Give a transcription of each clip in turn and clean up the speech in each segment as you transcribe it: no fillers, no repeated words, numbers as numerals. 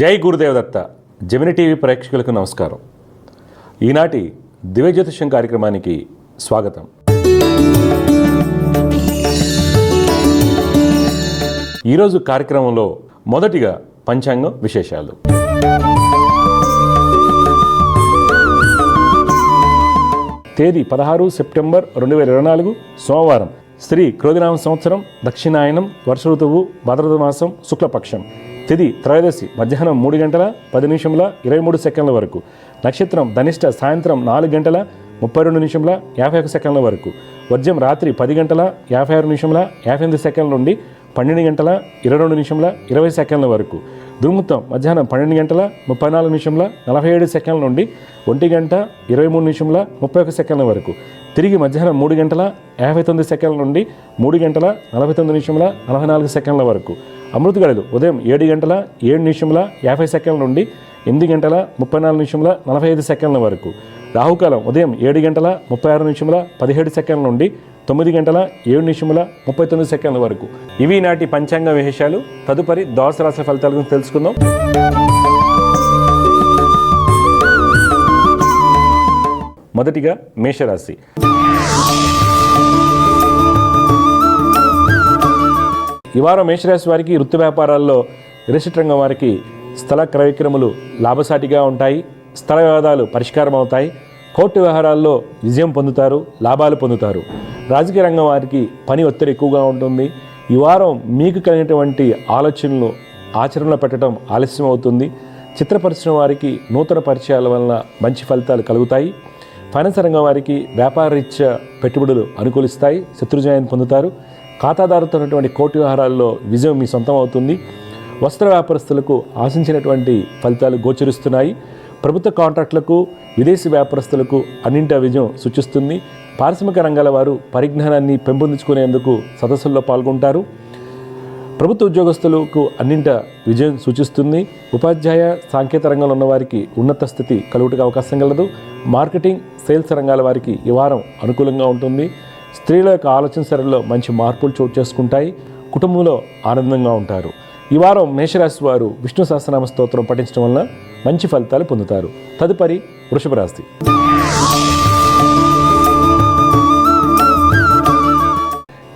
జై Gurudev Datta Gemini TV ప్రేక్షకులకు నమస్కారం. ఈనాటి దివ్య జ్యోతిష్యం కార్యక్రమానికి స్వాగతం. ఈరోజు కార్యక్రమంలో మొదటిగా పంచాంగం విశేషాలు. తేదీ 16 సెప్టెంబర్ 2024 సోమవారం. శ్రీ క్రోధినామ సంవత్సరం, దక్షిణాయనం, వర్ష ఋతువు, భాద్రపద మాసం, శుక్లపక్షం. తిథి త్రయోదశి మధ్యాహ్నం 3 గంటల 10 నిమిషముల 23 సెకండ్ల వరకు. నక్షత్రం ధనిష్ట సాయంత్రం 4 గంటల 32 నిమిషముల 51 సెకండ్ల వరకు. వర్జ్యం రాత్రి 10 గంటల 56 నిమిషముల 58 సెకండ్ల నుండి 12 గంటల 22 నిమిషముల 20 సెకండ్ల వరకు. దుర్ముహూర్తం మధ్యాహ్నం 12 గంటల 34 నిమిషముల 47 సెకండ్ల నుండి 1 గంట 23 నిమిషముల 31 సెకండ్ల వరకు. తిరిగి మధ్యాహ్నం 3 గంటల 59 సెకండ్ల నుండి 3 గంటల 49 నిమిషముల 44 సెకండ్ల వరకు. అమృత గడియలు ఉదయం 7 గంటల 7 నిమిషముల 50 సెకండ్ల నుండి 8 గంటల 34 నిమిషముల 45 సెకండ్ల వరకు. రాహుకాలం ఉదయం 7 గంటల 36 నిమిషముల 17 సెకండ్ల నుండి 9 గంటల 7 నిమిషముల 39 సెకండ్ల వరకు. ఇవి నాటి పంచాంగ విశేషాలు. తదుపరి ద్వాదశ రాశి ఫలితాల గురించి తెలుసుకుందాం. మొదటిగా మేషరాశి. ఈ వారం మేషరాశి వారికి వృత్తి వ్యాపారాల్లో రియల్ రంగం వారికి స్థల క్రయ విక్రయములు లాభసాటిగా ఉంటాయి. స్థల వివాదాలు పరిష్కారం అవుతాయి. కోర్టు వ్యవహారాల్లో విజయం పొందుతారు, లాభాలు పొందుతారు. రాజకీయ రంగం వారికి పని ఒత్తిడి ఎక్కువగా ఉంటుంది. ఈ వారం మీకు కలిగినటువంటి ఆలోచనలు ఆచరణలో పెట్టడం ఆలస్యం అవుతుంది. చిత్ర పరిశ్రమ వారికి నూతన పరిచయాల వలన మంచి ఫలితాలు కలుగుతాయి. ఫైనాన్స్ రంగం వారికి వ్యాపార రీత్యా పెట్టుబడులు అనుకూలిస్తాయి, శత్రుజయాన్ని పొందుతారు. ఖాతాదారుతో ఉన్నటువంటి కోర్టు వ్యవహారాల్లో విజయం మీ సొంతం అవుతుంది. వస్త్ర వ్యాపారస్తులకు ఆశించినటువంటి ఫలితాలు గోచరిస్తున్నాయి. ప్రభుత్వ కాంట్రాక్టులకు, విదేశీ వ్యాపారస్తులకు అన్నింటా విజయం సూచిస్తుంది. పారిశ్రామిక రంగాల వారు పరిజ్ఞానాన్ని పెంపొందించుకునేందుకు సదస్సుల్లో పాల్గొంటారు. ప్రభుత్వ ఉద్యోగస్తులకు అన్నింట విజయం సూచిస్తుంది. ఉపాధ్యాయ, సాంకేతిక రంగంలో ఉన్న వారికి ఉన్నత స్థితి కలుగుటకు అవకాశం కలదు. మార్కెటింగ్, సేల్స్ రంగాల వారికి ఈ వారం అనుకూలంగా ఉంటుంది. స్త్రీల యొక్క ఆలోచన సరళిలో మంచి మార్పులు చోటు చేసుకుంటాయి. కుటుంబంలో ఆనందంగా ఉంటారు. ఈ వారం మేషరాశి వారు విష్ణు సహస్రనామ స్తోత్రం పఠించడం వలన మంచి ఫలితాలు పొందుతారు. తదుపరి వృషభ రాశి.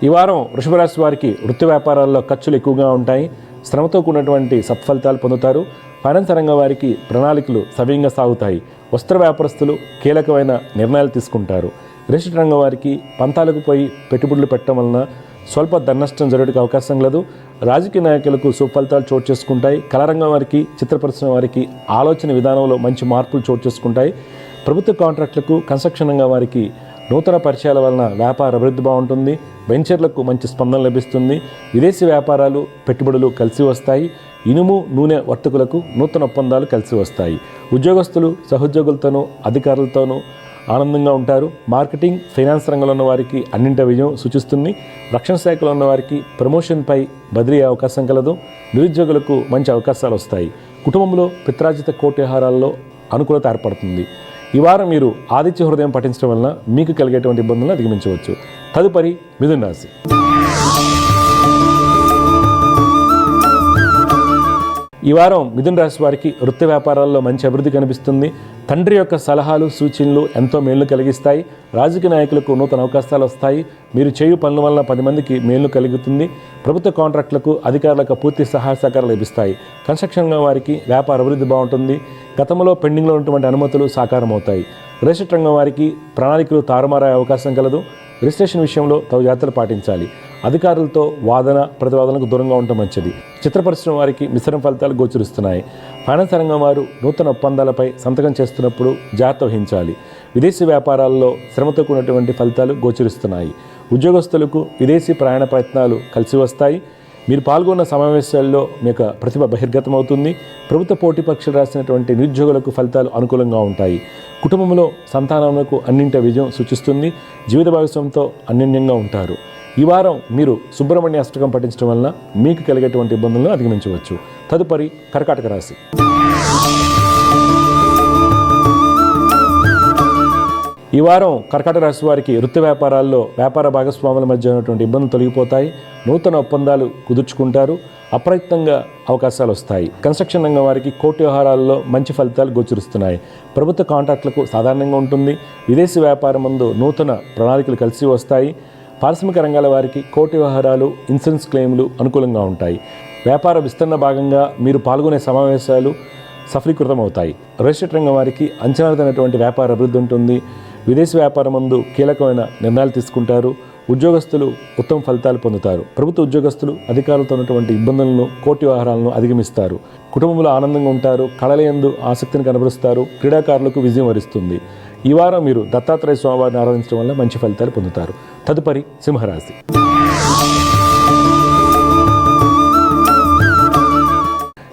ఈ వారం వృషభ రాశి వారికి వృత్తి వ్యాపారాల్లో ఖర్చులు ఎక్కువగా ఉంటాయి. శ్రమతో కూడినటువంటి సత్ఫలితాలు పొందుతారు. ఫైనాన్స్ రంగం వారికి ప్రణాళికలు సవ్యంగా సాగుతాయి. వస్త్ర వ్యాపారస్తులు కీలకమైన నిర్ణయాలు తీసుకుంటారు. రియల్ రంగం వారికి పంతాలకు పోయి పెట్టుబడులు పెట్టడం వలన స్వల్ప ధననష్టం జరగడానికి అవకాశం లేదు. రాజకీయ నాయకులకు సుఫలితాలు చోటు చేసుకుంటాయి. కళారంగం వారికి, చిత్ర పరిశ్రమ వారికి ఆలోచన విధానంలో మంచి మార్పులు చోటు చేసుకుంటాయి. ప్రభుత్వ కాంట్రాక్టులకు, కన్స్ట్రక్షన్ రంగం వారికి నూతన పరిచయాల వలన వ్యాపార అభివృద్ధి బాగుంటుంది. వెంచర్లకు మంచి స్పందన లభిస్తుంది. విదేశీ వ్యాపారాలు, పెట్టుబడులు కలిసి వస్తాయి. ఇనుము, నూనె వర్తకులకు నూతన ఒప్పందాలు కలిసి వస్తాయి. ఉద్యోగస్తులు సహోద్యోగులతోనూ అధికారులతోనూ ఆనందంగా ఉంటారు. మార్కెటింగ్, ఫైనాన్స్ రంగంలో ఉన్న వారికి అన్నింట విజయం సూచిస్తుంది. రక్షణ శాఖలో ఉన్న వారికి ప్రమోషన్పై బదిలీ అవకాశం కలదు. నిరుద్యోగులకు మంచి అవకాశాలు వస్తాయి. కుటుంబంలో పిత్రార్జిత కోర్టు వ్యవహారాల్లో అనుకూలత ఏర్పడుతుంది. ఈ వారం మీరు ఆదిత్య హృదయం పఠించడం వలన మీకు కలిగేటువంటి ఇబ్బందులను అధిగమించవచ్చు. తదుపరి మిథున రాశి. ఈ వారం మిథున రాశి వారికి వృత్తి వ్యాపారాల్లో మంచి అభివృద్ధి కనిపిస్తుంది. తండ్రి యొక్క సలహాలు, సూచనలు ఎంతో మేలు కలిగిస్తాయి. రాజకీయ నాయకులకు నూతన అవకాశాలు వస్తాయి. మీరు చేయు పనుల వలన 10 మందికి మేలు కలుగుతుంది. ప్రభుత్వ కాంట్రాక్టులకు, అధికారులకు పూర్తి సహాయ సహకారాలు లభిస్తాయి. కన్స్ట్రక్షన్ వారికి వ్యాపార అభివృద్ధి బాగుంటుంది. గతంలో పెండింగ్లో ఉన్నటువంటి అనుమతులు సాకారం అవుతాయి. రియల్ రంగం వారికి ప్రణాళికలు తారుమారయ్యే అవకాశం కలదు. రిజిస్ట్రేషన్ విషయంలో తగు జాగ్రత్తలు పాటించాలి. అధికారులతో వాదన ప్రతివాదనకు దూరంగా ఉండటం మంచిది. చిత్ర పరిశ్రమ వారికి మిశ్రమ ఫలితాలు గోచరిస్తున్నాయి. ఫైనాన్స్ రంగం వారు నూతన ఒప్పందాలపై సంతకం చేస్తున్నప్పుడు జాగ్రత్త వహించాలి. విదేశీ వ్యాపారాల్లో శ్రమతో కూడినటువంటి ఫలితాలు గోచరిస్తున్నాయి. ఉద్యోగస్తులకు విదేశీ ప్రయాణ ప్రయత్నాలు కలిసి వస్తాయి. మీరు పాల్గొన్న సమావేశాల్లో మీ యొక్క ప్రతిభ బహిర్గతమవుతుంది. ప్రభుత్వ పోటీ పరీక్షలు రాసినటువంటి నిరుద్యోగులకు ఫలితాలు అనుకూలంగా ఉంటాయి. కుటుంబంలో సంతానములకు అన్నింట విజయం సూచిస్తుంది. జీవిత భాగస్వామితో అన్యోన్యంగా ఉంటారు. ఈ వారం మీరు సుబ్రహ్మణ్య అష్టకం పఠించడం వలన మీకు కలిగేటువంటి ఇబ్బందులను అధిగమించవచ్చు. తదుపరి కర్కాటక రాశి. ఈ ఈ వారం కర్కాటక రాశి వారికి వృత్తి వ్యాపారాల్లో వ్యాపార భాగస్వాముల మధ్య ఉన్నటువంటి ఇబ్బందులు తొలగిపోతాయి. నూతన ఒప్పందాలు కుదుర్చుకుంటారు. అప్రయత్నంగా అవకాశాలు వస్తాయి. కన్స్ట్రక్షన్ రంగం వారికి కోర్టు వ్యవహారాల్లో మంచి ఫలితాలు గోచరిస్తున్నాయి. ప్రభుత్వ కాంట్రాక్టులకు సాధారణంగా ఉంటుంది. విదేశీ వ్యాపారం ముందు నూతన ప్రణాళికలు కలిసి వస్తాయి. పారిశ్రామిక రంగాల వారికి కోర్టు వ్యవహారాలు, ఇన్సూరెన్స్ క్లెయిమ్లు అనుకూలంగా ఉంటాయి. వ్యాపార విస్తరణ భాగంగా మీరు పాల్గొనే సమావేశాలు సఫలీకృతం అవుతాయి. రియల్ ఎస్టేట్ రంగం వారికి అంచనాలైనటువంటి వ్యాపార అభివృద్ధి ఉంటుంది. విదేశీ వ్యాపారం ముందు కీలకమైన నిర్ణయాలు తీసుకుంటారు. ఉద్యోగస్తులు ఉత్తమ ఫలితాలు పొందుతారు. ప్రభుత్వ ఉద్యోగస్తులు అధికారులతో ఉన్నటువంటి ఇబ్బందులను, కోర్టు వ్యవహారాలను అధిగమిస్తారు. కుటుంబంలో ఆనందంగా ఉంటారు. కళలయందు ఆసక్తిని కనబరుస్తారు. క్రీడాకారులకు విజయం వరిస్తుంది. ఈ వారం మీరు దత్తాత్రేయ స్వామివారిని ఆరాధించడం వల్ల మంచి ఫలితాలు పొందుతారు. తదుపరి సింహరాశి.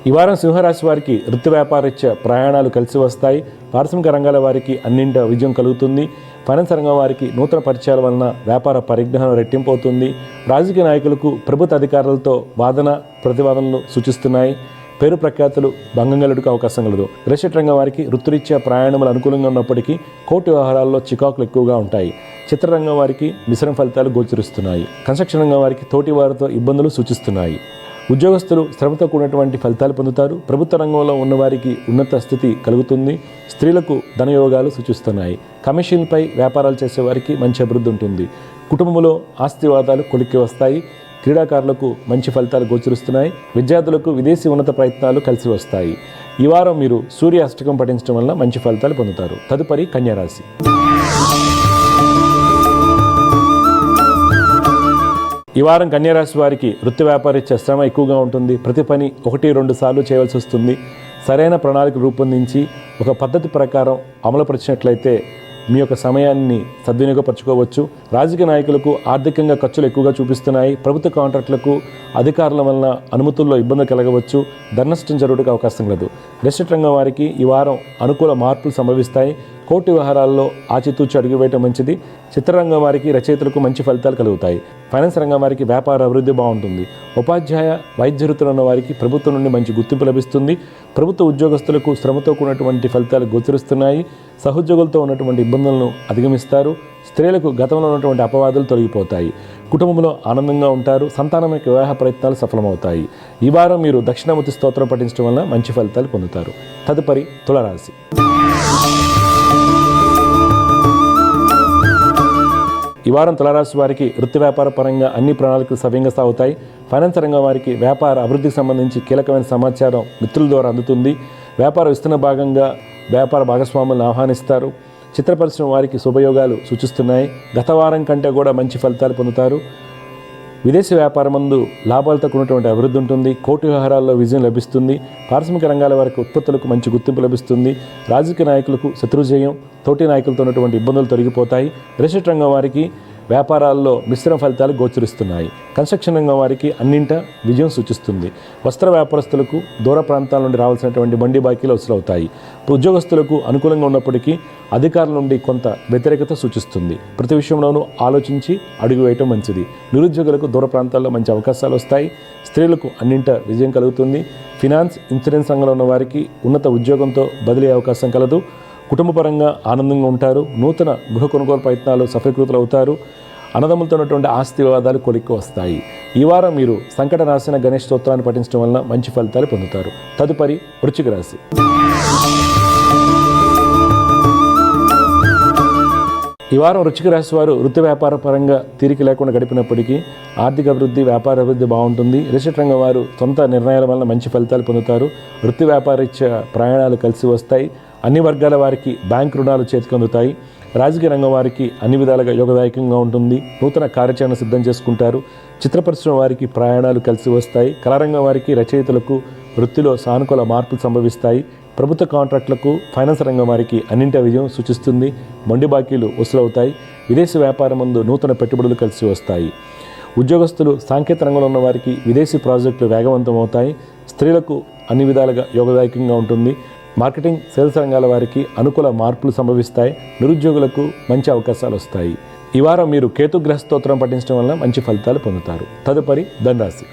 ఈ వారం సింహరాశి వారికి వృత్తి వ్యాపారరీత్యా ప్రయాణాలు కలిసి వస్తాయి. పారిశ్రామిక రంగాల వారికి అన్నింట విజయం కలుగుతుంది. ఫైనాన్స్ రంగం వారికి నూతన పరిచయాల వలన వ్యాపార పరిజ్ఞానం రెట్టింపు అవుతుంది. రాజకీయ నాయకులకు ప్రభుత్వ అధికారులతో వాదన ప్రతివాదనలు సూచిస్తున్నాయి. పేరు ప్రఖ్యాతులు భంగం కలుగుటకు అవకాశం కలదు. రియల్ ఎస్టేట్ రంగం వారికి వృత్తిరీత్యా ప్రయాణములు అనుకూలంగా ఉన్నప్పటికీ కోర్టు వ్యవహారాల్లో చికాకులు ఎక్కువగా ఉంటాయి. చిత్రరంగం వారికి మిశ్రమ ఫలితాలు గోచరిస్తున్నాయి. కన్స్ట్రక్షన్ రంగం వారికి తోటి వారితో ఇబ్బందులు సూచిస్తున్నాయి. ఉద్యోగస్తులు శ్రమతో కూడినటువంటి ఫలితాలు పొందుతారు. ప్రభుత్వ రంగంలో ఉన్నవారికి ఉన్నత స్థితి కలుగుతుంది. స్త్రీలకు ధనయోగాలు సూచిస్తున్నాయి. కమిషన్పై వ్యాపారాలు చేసేవారికి మంచి అభివృద్ధి ఉంటుంది. కుటుంబంలో ఆస్తివాదాలు కొలిక్కి వస్తాయి. క్రీడాకారులకు మంచి ఫలితాలు గోచరిస్తున్నాయి. విద్యార్థులకు విదేశీ ఉన్నత ప్రయత్నాలు కలిసి వస్తాయి. ఈ వారం మీరు సూర్య అష్టకం పఠించడం వల్ల మంచి ఫలితాలు పొందుతారు. తదుపరి కన్యారాశి. ఈ వారం కన్యారాశి వారికి వృత్తి వ్యాపారరీత్యా శ్రమ ఎక్కువగా ఉంటుంది. ప్రతి పని 1-2 సార్లు చేయవలసి వస్తుంది. సరైన ప్రణాళిక రూపొందించి ఒక పద్ధతి ప్రకారం అమలుపరిచినట్లయితే మీ యొక్క సమయాన్ని సద్వినియోగపరచుకోవచ్చు. రాజకీయ నాయకులకు ఆర్థికంగా ఖర్చులు ఎక్కువగా చూపిస్తున్నాయి. ప్రభుత్వ కాంట్రాక్టులకు అధికారుల వలన అనుమతుల్లో ఇబ్బందులు కలగవచ్చు. ధననష్టం జరుగుటకు అవకాశం లేదు. రియల్ ఎస్టేట్ రంగం వారికి ఈ వారం అనుకూల మార్పులు సంభవిస్తాయి. కోర్టు వ్యవహారాల్లో ఆచితూచి అడుగు వేయటం మంచిది. చిత్రరంగం వారికి రచయితలకు మంచి ఫలితాలు కలుగుతాయి. ఫైనాన్స్ రంగం వారికి వ్యాపార అభివృద్ధి బాగుంటుంది. ఉపాధ్యాయ, వైద్య వృత్తులు ఉన్న వారికి ప్రభుత్వం నుండి మంచి గుర్తింపు లభిస్తుంది. ప్రభుత్వ ఉద్యోగస్తులకు శ్రమతో కూడినటువంటి ఫలితాలు గోచరిస్తున్నాయి. సహోద్యోగులతో ఉన్నటువంటి ఇబ్బందులను అధిగమిస్తారు. స్త్రీలకు గతంలో ఉన్నటువంటి అపవాదులు తొలగిపోతాయి. కుటుంబంలో ఆనందంగా ఉంటారు. సంతానం యొక్క వివాహ ప్రయత్నాలు సఫలమవుతాయి. ఈ వారం మీరు దక్షిణామూర్తి స్తోత్రం పఠించడం వల్ల మంచి ఫలితాలు పొందుతారు. తదుపరి తులారాశి. ఈ వారం తులారాశి వారికి వృత్తి వ్యాపార పరంగా అన్ని ప్రణాళికలు సవ్యంగా సాగుతాయి. ఫైనాన్స్ రంగం వారికి వ్యాపార అభివృద్ధికి సంబంధించి కీలకమైన సమాచారం మిత్రుల ద్వారా అందుతుంది. వ్యాపార విస్తరణ భాగంగా వ్యాపార భాగస్వాములను ఆహ్వానిస్తారు. చిత్ర పరిశ్రమ వారికి శుభయోగాలు సూచిస్తున్నాయి. గత వారం కంటే కూడా మంచి ఫలితాలు పొందుతారు. విదేశీ వ్యాపారం ముందు లాభాలతో కూడినటువంటి అభివృద్ధి ఉంటుంది. కోర్టు వ్యవహారాల్లో విజయం లభిస్తుంది. పారిశ్రామిక రంగాల వారికి ఉత్పత్తులకు మంచి గుర్తింపు లభిస్తుంది. రాజకీయ నాయకులకు శత్రుజయం, తోటి నాయకులతో ఉన్నటువంటి ఇబ్బందులు తొలగిపోతాయి. రియల్ ఎస్టేట్ రంగం వారికి వ్యాపారాల్లో మిశ్రమ ఫలితాలు గోచరిస్తున్నాయి. కన్స్ట్రక్షన్ రంగం వారికి అన్నింట విజయం సూచిస్తుంది. వస్త్ర వ్యాపారస్తులకు దూర ప్రాంతాల నుండి రావాల్సినటువంటి బండి బాకీలు వసూలవుతాయి. ఉద్యోగస్తులకు అనుకూలంగా ఉన్నప్పటికీ అధికారుల నుండి కొంత వ్యతిరేకత సూచిస్తుంది. ప్రతి విషయంలోనూ ఆలోచించి అడుగు వేయటం మంచిది. నిరుద్యోగులకు దూర ప్రాంతాల్లో మంచి అవకాశాలు వస్తాయి. స్త్రీలకు అన్నింట విజయం కలుగుతుంది. ఫినాన్స్, ఇన్సూరెన్స్ రంగంలో ఉన్న వారికి ఉన్నత ఉద్యోగంతో బదిలీ అవకాశం కలదు. కుటుంబపరంగా ఆనందంగా ఉంటారు. నూతన గృహ కొనుగోలు ప్రయత్నాలు సఫలీకృతులు అవుతారు. అన్నదమ్ములతో ఉన్నటువంటి ఆస్తి వివాదాలు కొలిక్కి వస్తాయి. ఈ వారం మీరు సంకట నాశన గణేష్ స్తోత్రాన్ని పఠించడం వలన మంచి ఫలితాలు పొందుతారు. తదుపరి వృశ్చిక రాశి. ఈ వారం వృశ్చిక రాశి వారు వృత్తి వ్యాపార పరంగా తీరిక లేకుండా గడిపినప్పటికీ ఆర్థిక అభివృద్ధి, వ్యాపార అభివృద్ధి బాగుంటుంది. రియల్ ఎస్టేట్ రంగం వారు సొంత నిర్ణయాల వలన మంచి ఫలితాలు పొందుతారు. వృత్తి వ్యాపారరీత్యా ప్రయాణాలు కలిసి వస్తాయి. అన్ని వర్గాల వారికి బ్యాంక్ రుణాలు చేతికి అందుతాయి. రాజకీయ రంగం వారికి అన్ని విధాలుగా యోగదాయకంగా ఉంటుంది. నూతన కార్యాచరణ సిద్ధం చేసుకుంటారు. చిత్ర పరిశ్రమ వారికి ప్రయాణాలు కలిసి వస్తాయి. కళారంగం వారికి రచయితలకు వృత్తిలో సానుకూల మార్పులు సంభవిస్తాయి. ప్రభుత్వ కాంట్రాక్టులకు, ఫైనాన్స్ రంగం వారికి అన్నింటి విజయం సూచిస్తుంది. మొండి బాకీలు వసూలవుతాయి. విదేశీ వ్యాపారం ముందు నూతన పెట్టుబడులు కలిసి వస్తాయి. ఉద్యోగస్తులు, సాంకేతిక రంగంలో ఉన్న వారికి విదేశీ ప్రాజెక్టులు వేగవంతం అవుతాయి. స్త్రీలకు అన్ని విధాలుగా యోగదాయకంగా ఉంటుంది. మార్కెటింగ్, సేల్స్ రంగాల వారికి అనుకూల మార్పులు సంభవిస్తాయి. నిరుద్యోగులకు మంచి అవకాశాలు వస్తాయి. ఈ వారం మీరు కేతుగ్రహ స్తోత్రం పఠించడం వల్ల మంచి ఫలితాలు పొందుతారు. తదుపరి ధనురాశి.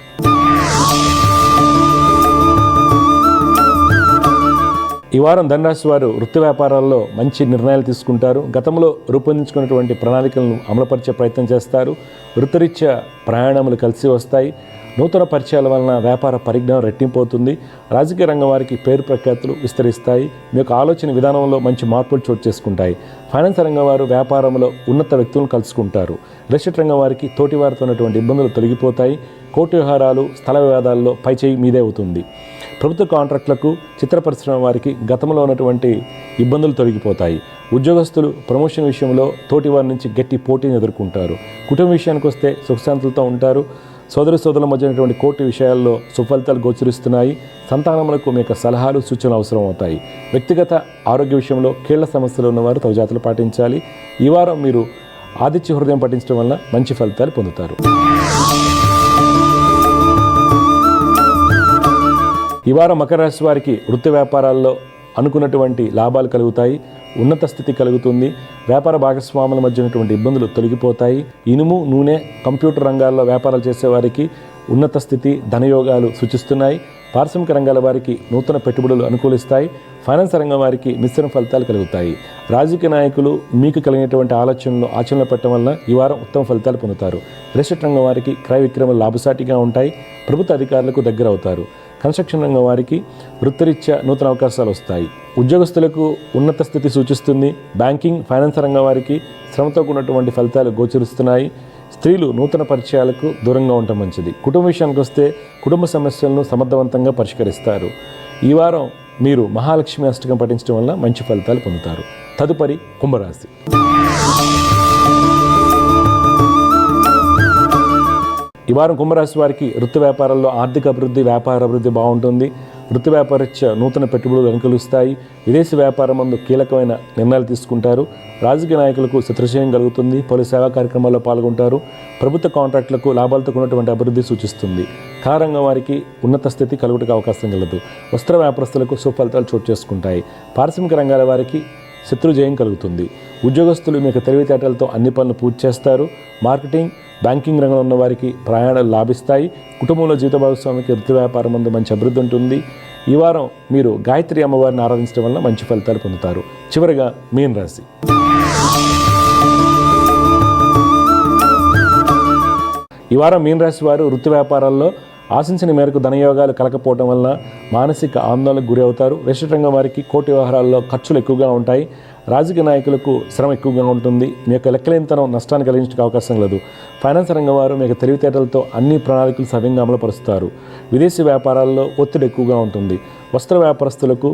ఈ వారం ధనురాశి వారు వృత్తి వ్యాపారాల్లో మంచి నిర్ణయాలు తీసుకుంటారు. గతంలో రూపొందించుకున్నటువంటి ప్రణాళికలను అమలుపరిచే ప్రయత్నం చేస్తారు. వృత్తిరీత్యా ప్రయాణములు కలిసి వస్తాయి. నూతన పరిచయాల వలన వ్యాపార పరిజ్ఞానం రెట్టింపు అవుతుంది. రాజకీయ రంగం వారికి పేరు ప్రఖ్యాతులు విస్తరిస్తాయి. మీ యొక్క ఆలోచన విధానంలో మంచి మార్పులు చోటు చేసుకుంటాయి. ఫైనాన్స్ రంగం వారు వ్యాపారంలో ఉన్నత వ్యక్తులను కలుసుకుంటారు. రియల్ ఎస్టేట్ రంగం వారికి తోటివారితో ఉన్నటువంటి ఇబ్బందులు తొలగిపోతాయి. కోర్టు వ్యవహారాలు, స్థల వివాదాల్లో పైచేయి మీదే అవుతుంది. ప్రభుత్వ కాంట్రాక్టులకు, చిత్ర పరిశ్రమ వారికి గతంలో ఉన్నటువంటి ఇబ్బందులు తొలగిపోతాయి. ఉద్యోగస్తులు ప్రమోషన్ విషయంలో తోటి వారి నుంచి గట్టి పోటీని ఎదుర్కొంటారు. కుటుంబ విషయానికి వస్తే సుఖశాంతులతో ఉంటారు. సోదరుల మధ్య ఉన్నటువంటి కోర్టు విషయాల్లో సుఫలితాలు గోచరిస్తున్నాయి. సంతానములకు మీ యొక్క సలహాలు, సూచనలు అవసరం అవుతాయి. వ్యక్తిగత ఆరోగ్య విషయంలో కీళ్ల సమస్యలు ఉన్నవారు తగు జాగ్రత్తలు పాటించాలి. ఈ వారం మీరు ఆదిత్య హృదయం పఠించడం వల్ల మంచి ఫలితాలు పొందుతారు. ఈ వారం మకర రాశి వారికి వృత్తి వ్యాపారాల్లో అనుకున్నటువంటి లాభాలు కలుగుతాయి. ఉన్నత స్థితి కలుగుతుంది. వ్యాపార భాగస్వాముల మధ్య ఉన్నటువంటి ఇబ్బందులు తొలగిపోతాయి. ఇనుము, నూనె, కంప్యూటర్ రంగాల్లో వ్యాపారాలు చేసేవారికి ఉన్నత స్థితి, ధనయోగాలు సూచిస్తున్నాయి. పారిశ్రామిక రంగాల వారికి నూతన పెట్టుబడులు అనుకూలిస్తాయి. ఫైనాన్స్ రంగం వారికి మిశ్రమ ఫలితాలు కలుగుతాయి. రాజకీయ నాయకులు మీకు కలిగినటువంటి ఆచరణలో పెట్టడం వల్ల ఈ వారం ఉత్తమ ఫలితాలు పొందుతారు. రియల్ ఎస్టేట్ రంగం వారికి క్రయ విక్రయాలు లాభసాటిగా ఉంటాయి. ప్రభుత్వ అధికారులకు దగ్గర అవుతారు. కన్స్ట్రక్షన్ రంగం వారికి వృత్తిరీత్యా నూతన అవకాశాలు వస్తాయి. ఉద్యోగస్తులకు ఉన్నత స్థితి సూచిస్తుంది. బ్యాంకింగ్, ఫైనాన్స్ రంగం వారికి శ్రమతో కూడినటువంటి ఫలితాలు గోచరిస్తున్నాయి. స్త్రీలు నూతన పరిచయాలకు దూరంగా ఉండటం మంచిది. కుటుంబ విషయానికి వస్తే కుటుంబ సమస్యలను సమర్థవంతంగా పరిష్కరిస్తారు. ఈ వారం మీరు మహాలక్ష్మి అష్టకం పఠించడం వల్ల మంచి ఫలితాలు పొందుతారు. తదుపరి కుంభరాశి. ఈ వారం కుంభరాశి వారికి వృత్తి వ్యాపారాల్లో ఆర్థిక అభివృద్ధి, వ్యాపార అభివృద్ధి బాగుంటుంది. వృత్తి వ్యాపారరీత్యా నూతన పెట్టుబడులు అనుకూలిస్తాయి. విదేశీ వ్యాపారం ముందు కీలకమైన నిర్ణయాలు తీసుకుంటారు. రాజకీయ నాయకులకు శత్రుజయం కలుగుతుంది. పలు సేవా కార్యక్రమాల్లో పాల్గొంటారు. ప్రభుత్వ కాంట్రాక్టులకు లాభాలతో కూడినటువంటి అభివృద్ధి సూచిస్తుంది. కళారంగం వారికి ఉన్నత స్థితి కలుగుటకు అవకాశం కలదు. వస్త్ర వ్యాపారస్తులకు సుఫలితాలు చోటు చేసుకుంటాయి. పారిశ్రామిక రంగాల వారికి శత్రుజయం కలుగుతుంది. ఉద్యోగస్తులు మీకు తెలివితేటలతో అన్ని పనులు పూర్తి చేస్తారు. మార్కెటింగ్, బ్యాంకింగ్ రంగంలో ఉన్న వారికి ప్రయాణాలు లాభిస్తాయి. కుటుంబంలో జీవిత భాగస్వామికి వృత్తి వ్యాపారం ముందు మంచి అభివృద్ధి ఉంటుంది. ఈ వారం మీరు గాయత్రి అమ్మవారిని ఆరాధించడం వల్ల మంచి ఫలితాలు పొందుతారు. చివరిగా మీన రాశి. ఈ వారం మీన రాశి వారు వృత్తి వ్యాపారాల్లో ఆశించిన మేరకు ధనయోగాలు కలకపోవడం వల్ల మానసిక ఆందోళనకు గురి అవుతారు. రియల్ ఎస్టేట్ రంగం వారికి కోర్టు వ్యవహారాల్లో ఖర్చులు ఎక్కువగా ఉంటాయి. రాజకీయ నాయకులకు శ్రమ ఎక్కువగా ఉంటుంది. మీ యొక్క లెక్కలేనితనం నష్టాన్ని కలిగించడానికి అవకాశం లేదు. ఫైనాన్స్ రంగం వారు మీ యొక్క తెలివితేటలతో అన్ని ప్రణాళికలు సవ్యంగా అమలుపరుస్తారు. విదేశీ వ్యాపారాల్లో ఒత్తిడి ఎక్కువగా ఉంటుంది. వస్త్ర వ్యాపారస్తులకు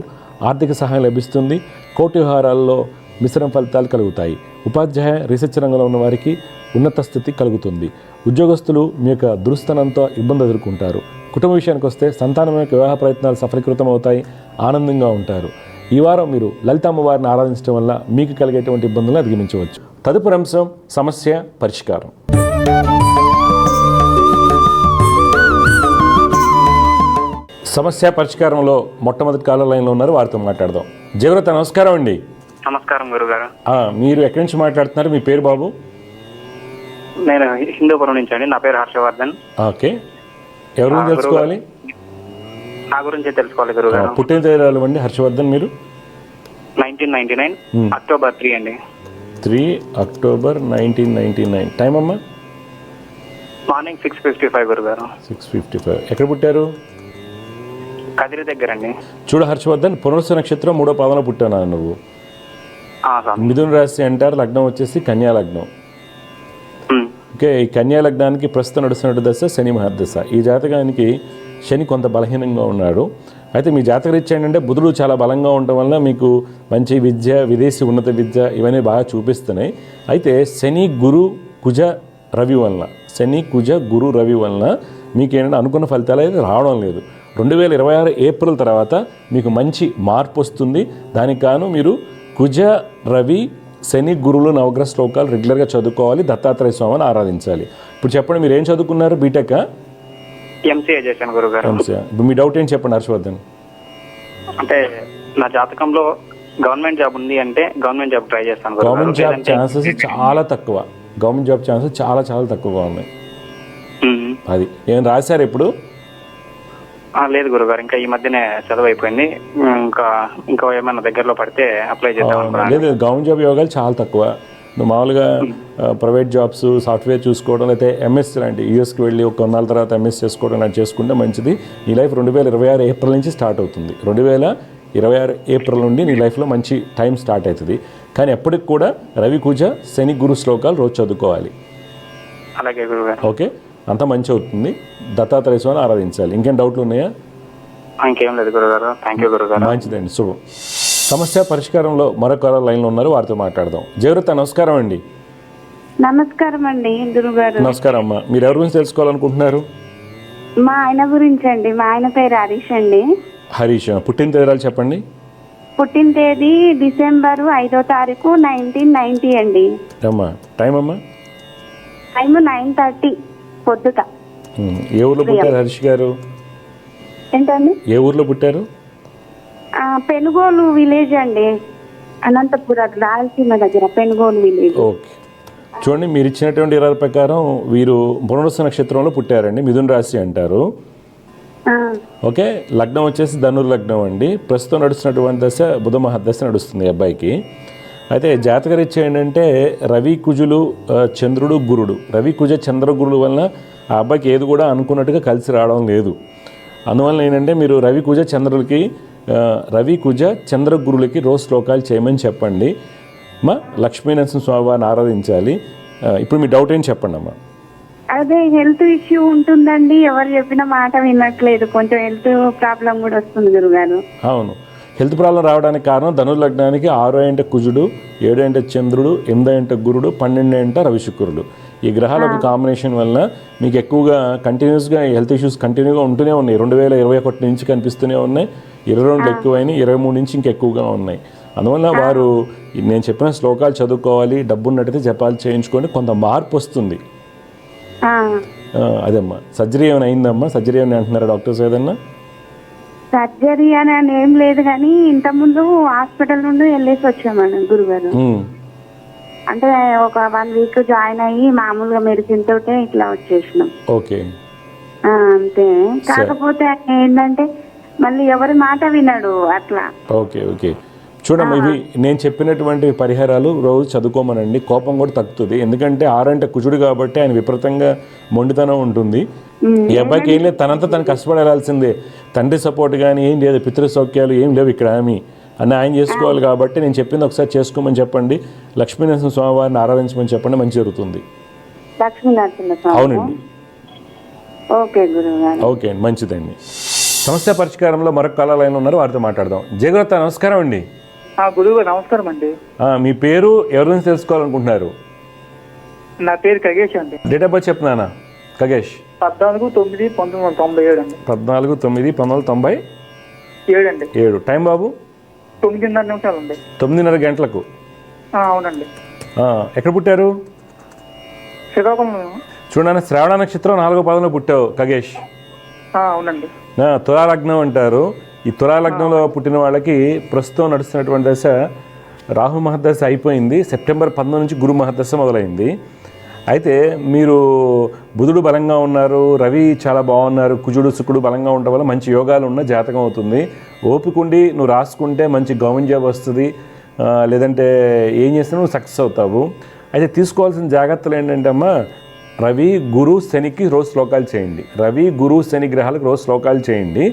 ఆర్థిక సహాయం లభిస్తుంది. కోర్టు వ్యవహారాల్లో మిశ్రమ ఫలితాలు కలుగుతాయి. ఉపాధ్యాయ, రీసెర్చ్ రంగంలో ఉన్న వారికి ఉన్నత స్థితి కలుగుతుంది. ఉద్యోగస్తులు మీ యొక్క దురుస్తనంతో ఇబ్బంది ఎదుర్కొంటారు. కుటుంబ విషయానికి వస్తే సంతానం యొక్క వివాహ ప్రయత్నాలు సఫలీకృతం అవుతాయి. ఆనందంగా ఉంటారు. ఈ వారం మీరు లలిత అమ్మవారిని ఆరాధించడం వల్ల మీకు కలిగేటువంటి ఇబ్బందులను అధిగమించవచ్చు. తదుపరి అంశం సమస్య పరిష్కారం. సమస్య పరిష్కారంలో మొట్టమొదటి కాలర్ లైన్లో ఉన్నారు, వారితో మాట్లాడదాం. జయవ్రత, నమస్కారం అండి. నమస్కారం గురుగారు. మీరు ఎక్కడి నుంచి మాట్లాడుతున్నారు? మీ పేరు బాబు? నేను హిందూపురం నుంచి అండి. నా పేరు హర్షవర్ధన్. ఓకే, ఎవరి గురించి తెలుసుకోవాలి? నా గురించి తెలుసుకోవాలి గురుగారు. పుట్టిన తేదీ అండి హర్షవర్ధన్ మీరు? 1999 అక్టోబర్ 3 అండి. 3 అక్టోబర్ 1999. టైం అమ్మా? మార్నింగ్ 6:55 గురుగారు. 6:55. ఎక్కడ పుట్టారు? కదిరి దగ్గర అండి. చూడు హర్షవర్ధన్, పునర్వసు నక్షత్రం 3వ పాదంలో పుట్టానా నువ్వు? మిథున రాశి అంటారు. లగ్నం వచ్చేసి కన్యా లగ్నం. ఓకే, ఈ కన్యా లగ్నానికి ప్రస్తుతం నడుస్తున్న దశ శని మహర్దశ. ఈ జాతకానికి శని కొంత బలహీనంగా ఉన్నాడు. అయితే మీ జాతకరీత్యా ఏంటంటే బుధుడు చాలా బలంగా ఉండటం వల్ల మీకు మంచి విద్య, విదేశీ ఉన్నత విద్య ఇవన్నీ బాగా చూపిస్తున్నాయి. అయితే శని, గురు, కుజ, రవి వలన, శని, కుజ, గురు, రవి వలన మీకు ఏంటంటే అనుకున్న ఫలితాలు అయితే రావడం లేదు. 2026 ఏప్రిల్ తర్వాత మీకు మంచి మార్పు వస్తుంది. దానికి గాను మీరు కుజ, రవి, శని, గురువులు నవగ్రహ శ్లోకాలు రెగ్యులర్గా చదువుకోవాలి. దత్తాత్రేయ స్వామిని ఆరాధించాలి. ఇప్పుడు చెప్పండి, మీరు ఏం చదువుకున్నారు? బీటెక్? ఎంసీఏ చేశాను గురుగారు. ఇప్పుడు మీ డౌట్ ఏం చెప్పండి హర్షవర్ధన్. అంటే నా జాతకంలో గవర్నమెంట్ జాబ్ ఉంది అంటే గవర్నమెంట్ జాబ్ ట్రై చేస్తాను. గవర్నమెంట్ జాబ్ ఛాన్సెస్ చాలా తక్కువ. గవర్నమెంట్ జాబ్ ఛాన్సెస్ చాలా చాలా తక్కువగా ఉన్నాయి. గవర్నమెంట్ జాబ్ ఛాన్సెస్ చాలా చాలా చాలా తక్కువగా ఉన్నాయి. గవర్నమెంట్ జాబ్ ఛాన్సెస్ చాలా చాలా తక్కువగా ఉన్నాయి. గవర్నమెంట్ జాబ్ ఛాన్సెస్ చాలా చాలా తక్కువగా ఉన్నాయి. గవర్నమెంట్ జాబ్ ఛాన్సెస్ చాలా చాలా తక్కువగా ఉన్నాయి. గవర్నమెంట్ జాబ్ ఛాన్సెస్ చాలా చాలా తక్కువగా ఉన్నాయి. అది ఏమైనా రాశారు ఇప్పుడు? లేదు గురుగారు, ఇంకా ఈ మధ్యనే చదువు అయిపోయింది. ఇంకా ఇంకా ఏమైనా దగ్గరలో పడితే అప్లై చేద్దాం అనుకున్నాను. లేదు, గవర్నమెంట్ జాబ్ యోగాలు చాలా తక్కువ. నువ్వు మామూలుగా ప్రైవేట్ జాబ్స్, సాఫ్ట్వేర్ చూసుకోవడం, లేకపోతే ఎంఎస్ లాంటి యూఎస్కి వెళ్ళి ఒక కొన్నాళ్ళ తర్వాత ఎంఎస్ చేసుకోవడం లాంటి చేసుకుంటే మంచిది. నీ లైఫ్ 2026 ఏప్రిల్ నుంచి స్టార్ట్ అవుతుంది. 2026 ఏప్రిల్ నుండి నీ లైఫ్లో మంచి టైం స్టార్ట్ అవుతుంది. కానీ ఎప్పటికి కూడా రవి కుజ శని గురు శ్లోకాలు రోజు చదువుకోవాలి. అలాగే గురుగారు. ఓకే, అంత మంచి అవుతుంది. దత్తాత్రేయ స్వామిని ఆరాధించాలి. ఇంకేం డౌట్లు ఉన్నాయా? ఇంకేం లేదు గురుగారు. థ్యాంక్ యూ గురుగారు. మంచిదండి, శుభం. సమస్య పరిష్కారంలో మరొక లైన్లో ఉన్నారు, వారితో మాట్లాడదాం. జయవృత, నమస్కారం అండి. నమస్కారం అండి గురుగారు. నమస్కారం అమ్మా. మీరు ఎవరి గురించి తెలుసుకోవాలనుకుంటున్నారు? మా ఆయన గురించి అండి. మా ఆయన పేరు హరీష్ అండి. హరీష్, పుట్టిన తేదీలు చెప్పండి. పుట్టిన తేదీ డిసెంబర్ 5వ తారీఖు 1990 అండి. అమ్మా, టైం అమ్మా? టైము 9:30 పొద్దుట. ఏ ఊర్లో పుట్టారు హరీష్ గారు? ఏంటండి? ఏ ఊర్లో పుట్టారు? పెనుగోలు విలేజ్ అండి, అనంతపురం రాయలసీమ దగ్గర పెనుగోలు విలేజ్. ఓకే, చూడండి, మీరు ఇచ్చినటువంటి ఇరాల ప్రకారం వీరు పునరుస నక్షత్రంలో పుట్టారండి. మిథున రాశి అంటారు. ఓకే, లగ్నం వచ్చేసి ధనుర్ లగ్నం అండి. ప్రస్తుతం నడుస్తున్నటువంటి దశ బుధ మహర్దశ నడుస్తుంది అబ్బాయికి. అయితే జాతకరీత్యా ఏంటంటే రవి కుజులు, చంద్రుడు, గురుడు, రవి కుజ చంద్ర గురుడు వలన ఆ అబ్బాయికి ఏది కూడా అనుకున్నట్టుగా కలిసి రావడం లేదు. అందువల్ల ఏంటంటే మీరు రవి కుజ చంద్ర గురులకి రోజు శ్లోకాలు చేయమని చెప్పండి. మా లక్ష్మీనరసింహ స్వామి వారిని ఆరాధించాలి. ఇప్పుడు మీ డౌట్ ఏంటి చెప్పండి అమ్మా. అదే హెల్త్ ఇష్యూ ఉంటుందండి, ఎవరు చెప్పిన మాట వినట్లేదు, కొంచెం హెల్త్ ప్రాబ్లం కూడా వస్తుంది గురుగారు. అవును, హెల్త్ ప్రాబ్లం రావడానికి కారణం ధనుర్లగ్నానికి 6 అంటే కుజుడు, 7 అంటే చంద్రుడు, 8 అంటే గురుడు, 12 అంటే రవి శుక్రుడు. ఈ గ్రహాల ఒక కాంబినేషన్ వలన మీకు ఎక్కువగా కంటిన్యూస్గా హెల్త్ ఇష్యూస్ కంటిన్యూగా ఉంటూనే ఉన్నాయి. 2021 నుంచి కనిపిస్తూనే ఉన్నాయి. 22 ఎక్కువైనాయి, 23 నుంచి ఇంకెక్కువగా ఉన్నాయి. అందువల్ల వారు నేను చెప్పిన శ్లోకాలు చదువుకోవాలి. డబ్బు ఉన్నట్టయితే జపాలు చేయించుకోండి, కొంత మార్పు వస్తుంది. అదమ్మా. సర్జరీ ఏమైనా అయిందమ్మా? సర్జరీ ఏమైనా అంటున్నారా డాక్టర్స్ ఏదన్నా? సర్జరీ అని ఏం లేదు, కానీ ఇంతకుముందు హాస్పిటల్ నుండి వెళ్ళేసి వచ్చామండి గురుగారు. అంటే ఒక 1 వీక్ జాయిన్ అయ్యి మామూలుగా మెడిసిన్ తోటే ఇట్లా వచ్చేసినాం. ఓకే, అంతే. కాకపోతే ఏంటంటే మళ్ళీ ఎవరి మాట వినడు అట్లా. ఓకే ఓకే, చూడమ్మా, ఇవి నేను చెప్పినటువంటి పరిహారాలు రోజు చదువుకోమనండి. కోపం కూడా తగ్గుతుంది. ఎందుకంటే 6 అంటే కుజుడు కాబట్టి ఆయన విపరీతంగా మొండితనం ఉంటుంది. ఈ అబ్బాయికి ఏం లేదు, తనంతా తను కష్టపడి వెళ్ళాల్సిందే. తండ్రి సపోర్ట్ కానీ ఏం లేదు, పితృ సౌఖ్యాలు ఏం లేవు ఇక్కడ ఏమి అని ఆయన చేసుకోవాలి. కాబట్టి నేను చెప్పింది ఒకసారి చేసుకోమని చెప్పండి. లక్ష్మీనరసింహ స్వామి వారిని ఆరాధించమని చెప్పండి, మంచి జరుగుతుంది. లక్ష్మీనరసింహ స్వామి. అవునండి. ఓకే గురుగారు. ఓకే అండి, మంచిదండి. సమస్య పరిష్కారంలో మరొక కాల లైన్ ఉన్నారు, వారితో మాట్లాడదాం. జయగురత, నమస్కారం అండి. గురువు నమస్కారం అండి. మీ పేరు, ఎవరి నుంచి తెలుసుకోవాలనుకుంటున్నారు? నా పేరు ఖగేష్ అండి. డేట్ ఆఫ్ బర్త్ చెప్పినానా? ఖగేష్ 14/9/1997 అండి. 14/9/1997 అండి. 7 టైం బాబు? 9:30 నిమిషాలు అండి. 9:30 గంటలకు. అవునండి. ఎక్కడ పుట్టారు? శ్రీకాకుళం. చూడన్నా, శ్రావణ నక్షత్రం 4వ పాదంలో పుట్టావు ఖగేష్. అవునండి. తులాలగ్నం అంటారు. ఈ తులాలగ్నంలో పుట్టిన వాళ్ళకి ప్రస్తుతం నడుస్తున్నటువంటి దశ రాహు మహర్దశ అయిపోయింది. సెప్టెంబర్ 19 నుంచి గురు మహర్దశ మొదలైంది. అయితే మీరు బుధుడు బలంగా ఉన్నారు, రవి చాలా బాగున్నారు, కుజుడు శుక్రుడు బలంగా ఉండడం వల్ల మంచి యోగాలు ఉన్న జాతకం అవుతుంది. ఓపికండి నువ్వు రాసుకుంటే మంచి గవర్నమెంట్ జాబ్ వస్తుంది. లేదంటే ఏం చేస్తే నువ్వు సక్సెస్ అవుతావు. అయితే తీసుకోవాల్సిన జాగ్రత్తలు ఏంటంటే అమ్మా, రవి గురు శనికి రోజు శ్లోకాలు చేయండి. రవి గురు శని గ్రహాలకు రోజు శ్లోకాలు చేయండి.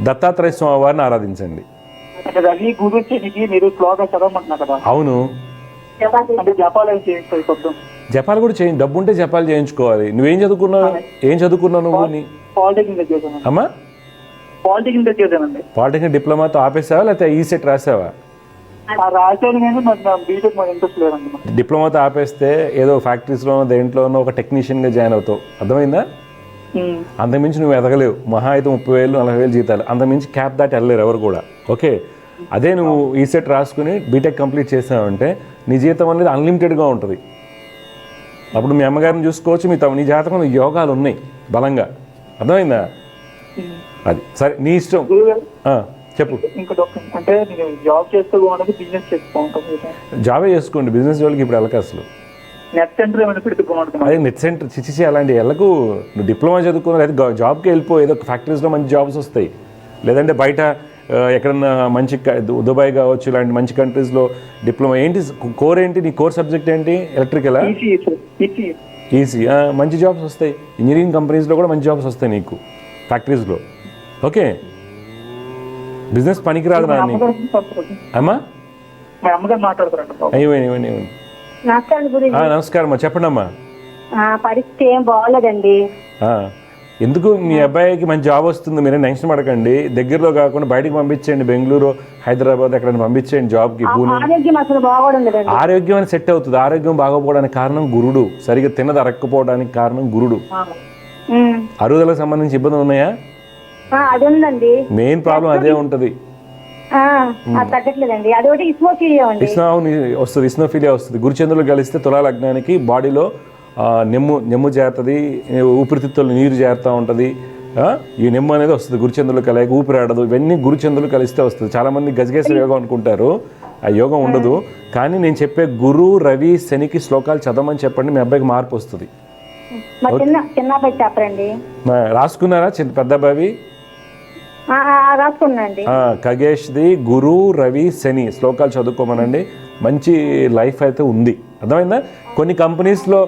దత్తాత్రేయ స్వామి వారిని ఆరాధించండి. రవి గురు శనికి మీరు శ్లోకాలు చదవమంటున్నా కదా? అవును, అంటే జపాలు చేయించుకోవాలి. కొద్దాం జపాలు కూడా చేయండి. డబ్బు ఉంటే జపాలు చేయించుకోవాలి. నువ్వేం చదువుకున్నావు? ఏం చదువుకున్నావు నువ్వు? పాలిటెక్నిక్ చేశాను. అమ్మా, పాలిటెక్నిక్ చేశానండి. పాలిటెక్నిక్ డిప్లొమాతో ఆపేసావా లేకపోతే ఈసెట్ రాసావా? రాశాను, కానీ నాకు బీటెక్ మాకు ఇంట్రెస్ట్ లేదండి. డిప్లొమాతో ఆపేస్తే ఏదో ఫ్యాక్టరీస్లోనో దేంట్లోనో ఒక టెక్నీషియన్గా జాయిన్ అవుతావు. అర్థమైందా? అంతకుమించి నువ్వు ఎదగలేవు. మహా అయితే 30,000 40,000 జీతాలు, అంతకుమించి క్యాప్ దాటి వెళ్ళలేరు ఎవరు కూడా. ఓకే, అదే నువ్వు ఈసెట్ రాసుకుని బీటెక్ కంప్లీట్ చేసావంటే నీ జీతం అనేది అన్లిమిటెడ్గా ఉంటుంది. అప్పుడు మీ అమ్మగారిని చూసుకోవచ్చు, నీ జాతకంలో యోగాలు ఉన్నాయి బలంగా. అర్థమైందా? అది సరే, నీ ఇష్టం. చెప్పు. ఇంకా అంటే నేను జాబ్ చేస్తూ బాగుంటుంది, బిజినెస్ చేస్తూ బాగుంటుంది. జాబే చేసుకోండి, బిజినెస్ వాళ్ళకి ఇప్పుడు వెళ్ళక అసలు. నెట్ సెంటర్ ఏమైనా పెడితే బాగుంటుంది. అదే నెట్ సెంటర్ చిచ్చి అలాంటి ఎళ్ళకు. నువ్వు డిప్లొమా చదువుకున్నా లేదా జాబ్కి వెళ్ళిపో, ఏదో ఫ్యాక్టరీస్లో మంచి జాబ్స్ వస్తాయి. లేదంటే బయట ఎక్కడన్నా మంచి దుబాయ్ కావచ్చు ఇలాంటి మంచి కంట్రీస్లో డిప్లొమా. ఏంటి కోర్ ఏంటి, నీ కోర్ సబ్జెక్ట్ ఏంటి? ఎలక్ట్రికలా? ఈసీ. మంచి జాబ్స్ వస్తాయి. ఇంజనీరింగ్ కంపెనీస్లో కూడా మంచి జాబ్స్ వస్తాయి నీకు, ఫ్యాక్టరీస్లో. ఓకే, బిజినెస్ పనికి రాదు నా నీకు. అమ్మా అమ్మగారు మాట్లాడుతారంట. ఇవ్వండి. నమస్కారం గురించి. నమస్కారం అమ్మా, చెప్పండి అమ్మా. పరిస్థితి ఏం బాగోలేదండి. ఎందుకు? మీ అబ్బాయికి మంచి జాబ్ వస్తుంది, మీరే టెన్షన్ పడకండి. దగ్గరలో కాకుండా బయటకు పంపించేయండి, బెంగళూరు, హైదరాబాద్ ఎక్కడైనా పంపించేయండి జాబ్కి. ఆరోగ్యం అసలు బాగోడం. ఆరోగ్యం అని సెట్ అవుతుంది. ఆరోగ్యం బాగోపోవడానికి కారణం గురుడు. సరిగ్గా తిన్నది అరక్కపోవడానికి కారణం గురుడు. అరుగుదలకు సంబంధించి ఇబ్బందులు ఉన్నాయా? అది ఉందండి. మెయిన్ ప్రాబ్లం అదే ఉంటది. తగ్గట్లేదండి. అదొకటి ఇస్నోఫీలియా వస్తుంది. ఇస్నోఫీలియా వస్తుంది. గురుచంద్రులు కలిస్తే తులా లగ్నానికి బాడీలో నెమ్ము చేరుతుంది, ఊపిరితిత్తులు నీరు చేరుతూ ఉంటుంది. ఈ నెమ్ము అనేది వస్తుంది గురుచంద్రులు కలయిక. ఊపిరాడదు. ఇవన్నీ గురుచంద్రులు కలిస్తే వస్తుంది. చాలామంది గజగేశ్వర యోగం అనుకుంటారు, ఆ యోగం ఉండదు. కానీ నేను చెప్పే గురు, రవి, శనికి శ్లోకాలు చదవమని చెప్పండి, మీ అబ్బాయికి మార్పు వస్తుంది. రాసుకున్నారా పెద్ద అబ్బాయి? ఖగేష్ది గురు, రవి, శని శ్లోకాలు చదువుకోమనండి. మంచి లైఫ్ అయితే ఉంది. అర్థమైందా? కొన్ని కంపెనీస్లో,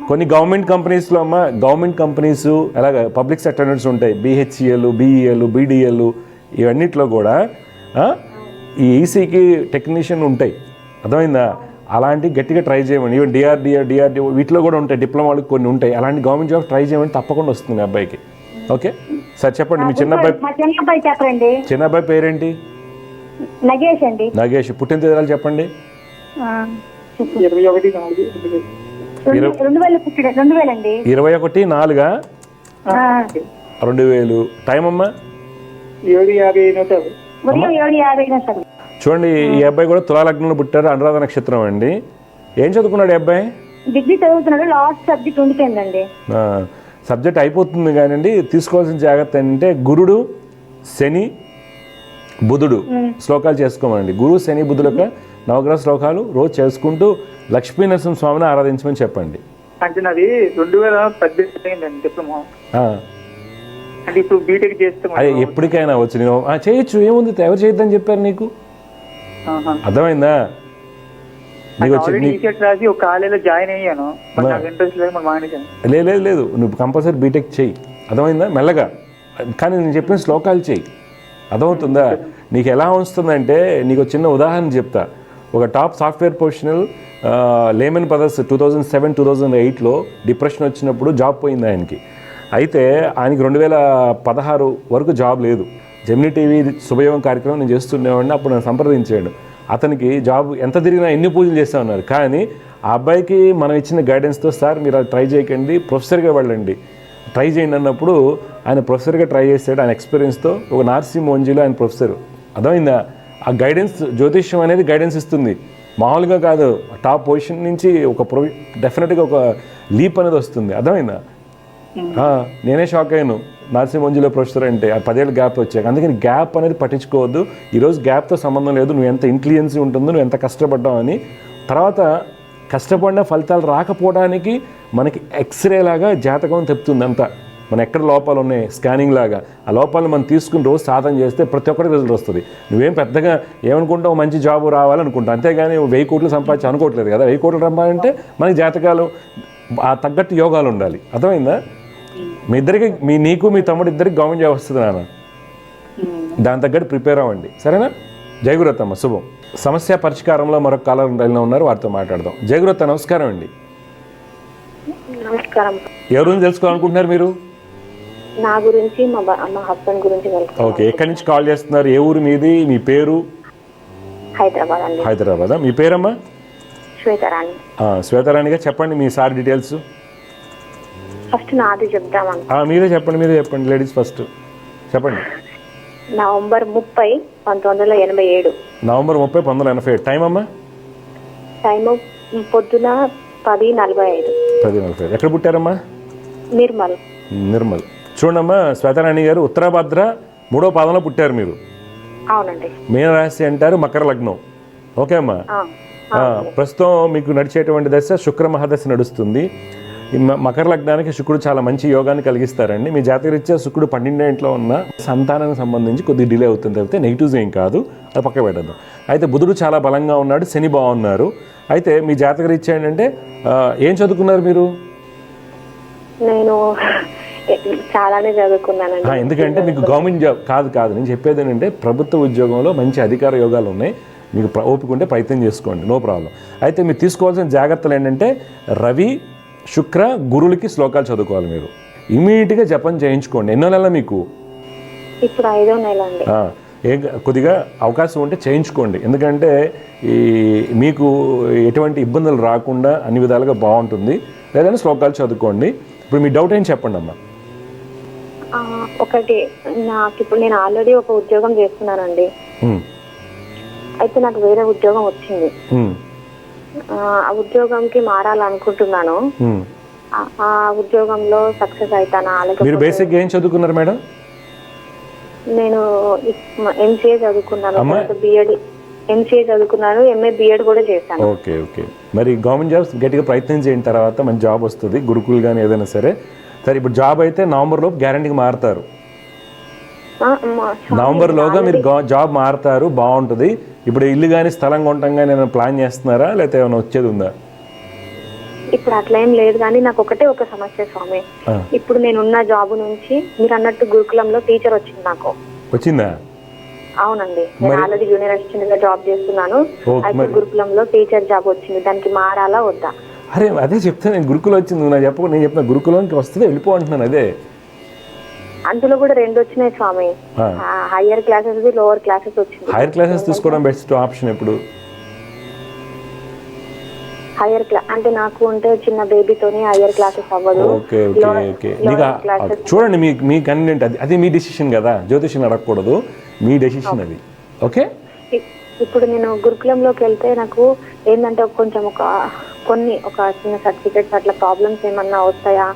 కొన్ని గవర్నమెంట్ కంపెనీస్లో అమ్మ, గవర్నమెంట్ కంపెనీస్ అలాగే పబ్లిక్ సెక్టర్ ఉంటాయి, BHEL, BEL, BDL, ఇవన్నిట్లో కూడా ఈ ఈసీకి టెక్నీషియన్ ఉంటాయి. అర్థమైందా? అలాంటి గట్టిగా ట్రై చేయమని. ఈవెన్ DRDO వీటిలో కూడా ఉంటాయి, డిప్లొమాలకు కొన్ని ఉంటాయి. అలాంటి గవర్నమెంట్ జాబ్ ట్రై చేయమని తప్పకుండా వస్తుంది మీ అబ్బాయికి. ఓకే సార్, చెప్పండి. మీ చిన్న అబ్బాయి పేరేంటి? నగేష్ అండి. నగేష్. పుట్టిన తేదీలు చెప్పండి. 21/4/2000. టైం అమ్మా? చూడండి, ఈ అబ్బాయి కూడా తులా లగ్నంలో పుట్టారు, అనురాధ నక్షత్రం అండి. ఏం చదువుకున్నాడు ఈ అబ్బాయి? డిగ్రీ చదువుతున్నాడు. Last subject ఉండిపోయిందండి. సబ్జెక్ట్ అయిపోతుంది కానండి, తీసుకోవాల్సిన జాగ్రత్త ఏంటంటే గురుడు, శని, బుధుడు శ్లోకాలు చేసుకోమండి. గురు, శని, బుధులకు నవగ్రహ శ్లోకాలు రోజు చేసుకుంటూ లక్ష్మీ నరసింహ స్వామిని ఆరాధించమని చెప్పండి. అంటే నాది 2018 అయిందండి డిప్లొమా. అంటే ఇప్పుడు బీటెక్ చేస్తే అదే ఎప్పటికైనా వచ్చు, నేను చేయొచ్చు, ఏముంది, ఎవరు చేయొద్దని చెప్పారు నీకు? అర్థమైందా? రాసి ఒక కాలేజీలో జాయిన్ అయ్యాను, ఇంట్రెస్ట్ లేదు. లేదు, నువ్వు కంపల్సరీ బీటెక్ చెయ్యి. అర్థమైందా? మెల్లగా. కానీ నేను చెప్పిన శ్లోకాలు చెయ్యి. అర్థమవుతుందా? నీకు ఎలా వస్తుందంటే, నీకు చిన్న ఉదాహరణ చెప్తా. ఒక top software professional Lehman Brothers 2007-2008లో డిప్రెషన్ వచ్చినప్పుడు జాబ్ పోయింది ఆయనకి. అయితే ఆయనకి 2016 వరకు జాబ్ లేదు. జెమినీ టీవీ శుభయోగం కార్యక్రమం నేను చేస్తుండేవాడిని. అప్పుడు నన్ను సంప్రదించాడు. అతనికి జాబ్ ఎంత తిరిగినా ఎన్ని పూజలు చేస్తూ ఉన్నారు. కానీ ఆ అబ్బాయికి మనం ఇచ్చిన గైడెన్స్తో, సార్ మీరు అది ట్రై చేయకండి, ప్రొఫెసర్గా వెళ్ళండి, ట్రై చేయండి అన్నప్పుడు ఆయన ప్రొఫెసర్గా ట్రై చేశాడు. ఆయన ఎక్స్పీరియన్స్తో ఒక నార్సింగ్ ఓంజీలో ఆయన ప్రొఫెసర్. అర్థమైందా? ఆ గైడెన్స్, జ్యోతిష్యం అనేది గైడెన్స్ ఇస్తుంది, మామూలుగా కాదు. టాప్ పొజిషన్ నుంచి ఒక డెఫినెట్గా ఒక లీప్ అనేది వస్తుంది. అర్థమైందా? నేనే షాక్ అయ్యాను, నర్సింగ్ మంజులో ప్రొఫెసర్ అంటే. ఆ 10 ఏళ్ళ గ్యాప్ వచ్చాక. అందుకని గ్యాప్ అనేది పట్టించుకోవద్దు. ఈరోజు గ్యాప్తో సంబంధం లేదు, నువ్వు ఎంత ఇంటెలిజెన్సీ ఉంటుందో, నువ్వు ఎంత కష్టపడ్డావు అని. తర్వాత కష్టపడిన ఫలితాలు రాకపోవడానికి మనకి ఎక్స్రే లాగా జాతకం చెప్తుంది అంతా. మన ఎక్కడ లోపాలు ఉన్నాయి స్కానింగ్ లాగా, ఆ లోపాలను మనం తీసుకుని రోజు సాధన చేస్తే ప్రతి ఒక్కరికి రిజల్ట్ వస్తుంది. నువ్వేం పెద్దగా ఏమనుకుంటావు, మంచి జాబు రావాలనుకుంటావు, అంతేగాని 1000 కోట్లు సంపాదించి అనుకోవట్లేదు కదా. 1000 కోట్లు సంపాదంటే మనకి జాతకాలు ఆ తగ్గట్టు యోగాలు ఉండాలి. అర్థమైందా? మీ ఇద్దరికి, నీకు మీ తమ్ముడు ఇద్దరికి గవర్నమెంట్ జాబ్ వస్తుంది నాన్న. దాని తగ్గట్టు ప్రిపేర్ అవ్వండి, సరేనా? జయగురత్తమ్మ, శుభం. సమస్య పరిష్కారంలో మరొక కాలర్ లైన్లో ఉన్నారు, వారితో మాట్లాడదాం. జయగురత్త, నమస్కారం అండి. నమస్కారం. ఎవరు తెలుసుకోవాలనుకుంటున్నారు మీరు? నా గురించి, మా హస్బెండ్ గురించి. ఓకే, ఎక్కడి నుంచి కాల్ చేస్తున్నారు? ఏ ఊరు మీది? మీ పేరు? హైదరాబాద్ అండి. హైదరాబాదా? మీ పేరమ్మా? శ్వేతరాణి. శ్వేతరాణిగా చెప్పండి మీ సార్ డీటెయిల్స్. ఫస్ట్ నాది చెప్దామని. మీరే చెప్పండి, లేడీస్ ఫస్ట్ చెప్పండి. నవంబర్ 30, 1987. నవంబర్ 30, 1987. టైం అమ్మా? టైం పొద్దున 10:45. 10:45. ఎక్కడ పుట్టారమ్మా? నిర్మల్. చూడమ్మా శ్వేతరాణి గారు, ఉత్తరాభద్ర 3వ పాదంలో పుట్టారు మీరు. అవునండి. మీనరాశి అంటారు, మకర లగ్నం. ఓకే అమ్మా. ప్రస్తుతం మీకు నడిచేటువంటి దశ శుక్ర మహాదశ నడుస్తుంది. ఈ మకర లగ్నానికి శుక్రుడు చాలా మంచి యోగాన్ని కలిగిస్తారండి. మీ జాతకరీత్యా శుక్రుడు 12వ ఇంట్లో ఉన్న సంతానానికి సంబంధించి కొద్దిగా డిలే అవుతుంది తప్పితే నెగిటివ్స్ ఏం కాదు, అది పక్క పెట్టద్దాం. అయితే బుధుడు చాలా బలంగా ఉన్నాడు, శని బాగున్నారు. అయితే మీ జాతకరీత్యా ఏంటంటే ఏం చదువుకున్నారు మీరు? నేను చాలానే చదువుకున్నానండి. ఎందుకంటే మీకు గవర్నమెంట్ జాబ్ కాదు నేను చెప్పేది ఏంటంటే ప్రభుత్వ ఉద్యోగంలో మంచి అధికార యోగాలు ఉన్నాయి. మీకు ఓపిక ఉంటే ప్రయత్నం చేసుకోండి, నో ప్రాబ్లం. అయితే మీరు తీసుకోవాల్సిన జాగ్రత్తలు ఏంటంటే రవి శుక్ర గురులకి శ్లోకాలు చదువుకోవాలి. మీరు ఇమీడియట్గా జపం చేయించుకోండి. ఎన్నో నెలలు మీకు? ఇప్పుడు 5వ నెల అండి. కొద్దిగా అవకాశం ఉంటే చేయించుకోండి, ఎందుకంటే మీకు ఎటువంటి ఇబ్బందులు రాకుండా అన్ని విధాలుగా బాగుంటుంది. లేదంటే శ్లోకాలు చదువుకోండి. ఇప్పుడు మీ డౌట్ ఏం చెప్పండి అమ్మా. ఒకటి, నాకు ఇప్పుడు నేను ఆల్రెడీ ఒక ఉద్యోగం చేస్తున్నానండి. అయితే నాకు వేరే ఉద్యోగం వచ్చింది. ఆ ఉద్యోగంకి మారాలనుకుంటున్నాను. ఆ ఉద్యోగంలో సక్సెస్ అవుతానా? మీరు బేసిక్ ఏం చదువుకున్నారు మేడం? నేను ఎంసీఏ చదువుకున్నాను, ఎంసీఏ చదువుకున్నాను, ఎంఏ బిఎడ్ కూడా చేశాను. ఓకే. మరి గవర్నమెంట్ జాబ్స్ గట్టిగా ప్రయత్నం చేయిన తర్వాత మంచి జాబ్ వస్తుంది, గురుకులు కానీ ఏదైనా సరే. ఇప్పుడు జాబ్ అయితే నవంబర్ లోపు గ్యారంటీగా మారుతారు. నవంబర్ లోగా మీరు జాబ్ మారుతారు, బాగుంటుంది. ఇప్పుడు ఇల్లు కానీ స్థలం కొనటం కానీ ఏమైనా ప్లాన్ చేస్తున్నారా, లేకపోతే ఏమైనా వచ్చేది ఉందా? ఇప్పుడు అట్లా ఏం లేదు, కానీ నాకు ఒక సమస్య స్వామి. ఇప్పుడు నేనున్న జాబ్ నుంచి మీరు అన్నట్టు గురుకులంలో టీచర్ వచ్చింది. నాకు వచ్చిందా? అవునండి, నేను ఆల్రెడీ జూనియర్ అసిస్టెంట్ గా జాబ్ చేస్తున్నాను. అయితే గురుకులంలో టీచర్ జాబ్ వచ్చింది, దానికి మారాలా వద్దా? అరే అదే చెప్తాను నేను, గురుకులం వచ్చింది నాకు చెప్పకుండా నేను చెప్తున్నా, గురుకులంకి వస్తుంది వెళ్ళిపో అంటున్నాను. అదే అందులో కూడా 2 వచ్చినాయి స్వామి, హయ్యర్ క్లాసెస్ లోవర్ క్లాసెస్ వచ్చింది. హైయర్ క్లాసెస్ తీసుకోవడం బెస్ట్ ఆప్షన్. ఎప్పుడు హయ్యర్ క్లాస్ అంటే నాకు ఉంటే చిన్న బేబీతోని హయ్యర్ క్లాసెస్ అవ్వదు. ఓకే. చూడండి మీ కన్వీనియంట్, అది మీ డిసిషన్ కదా, జ్యోతిష్యం అడగకూడదు, మీ డెసిషన్ అది. ఓకే. ఇప్పుడు నేను గురుకులంలోకి వెళ్తే నాకు ఏంటంటే కొంచెం ఒక చిన్న సర్టిఫికేట్స్ అట్లా ప్రాబ్లమ్స్ ఏమన్నా వస్తాయా?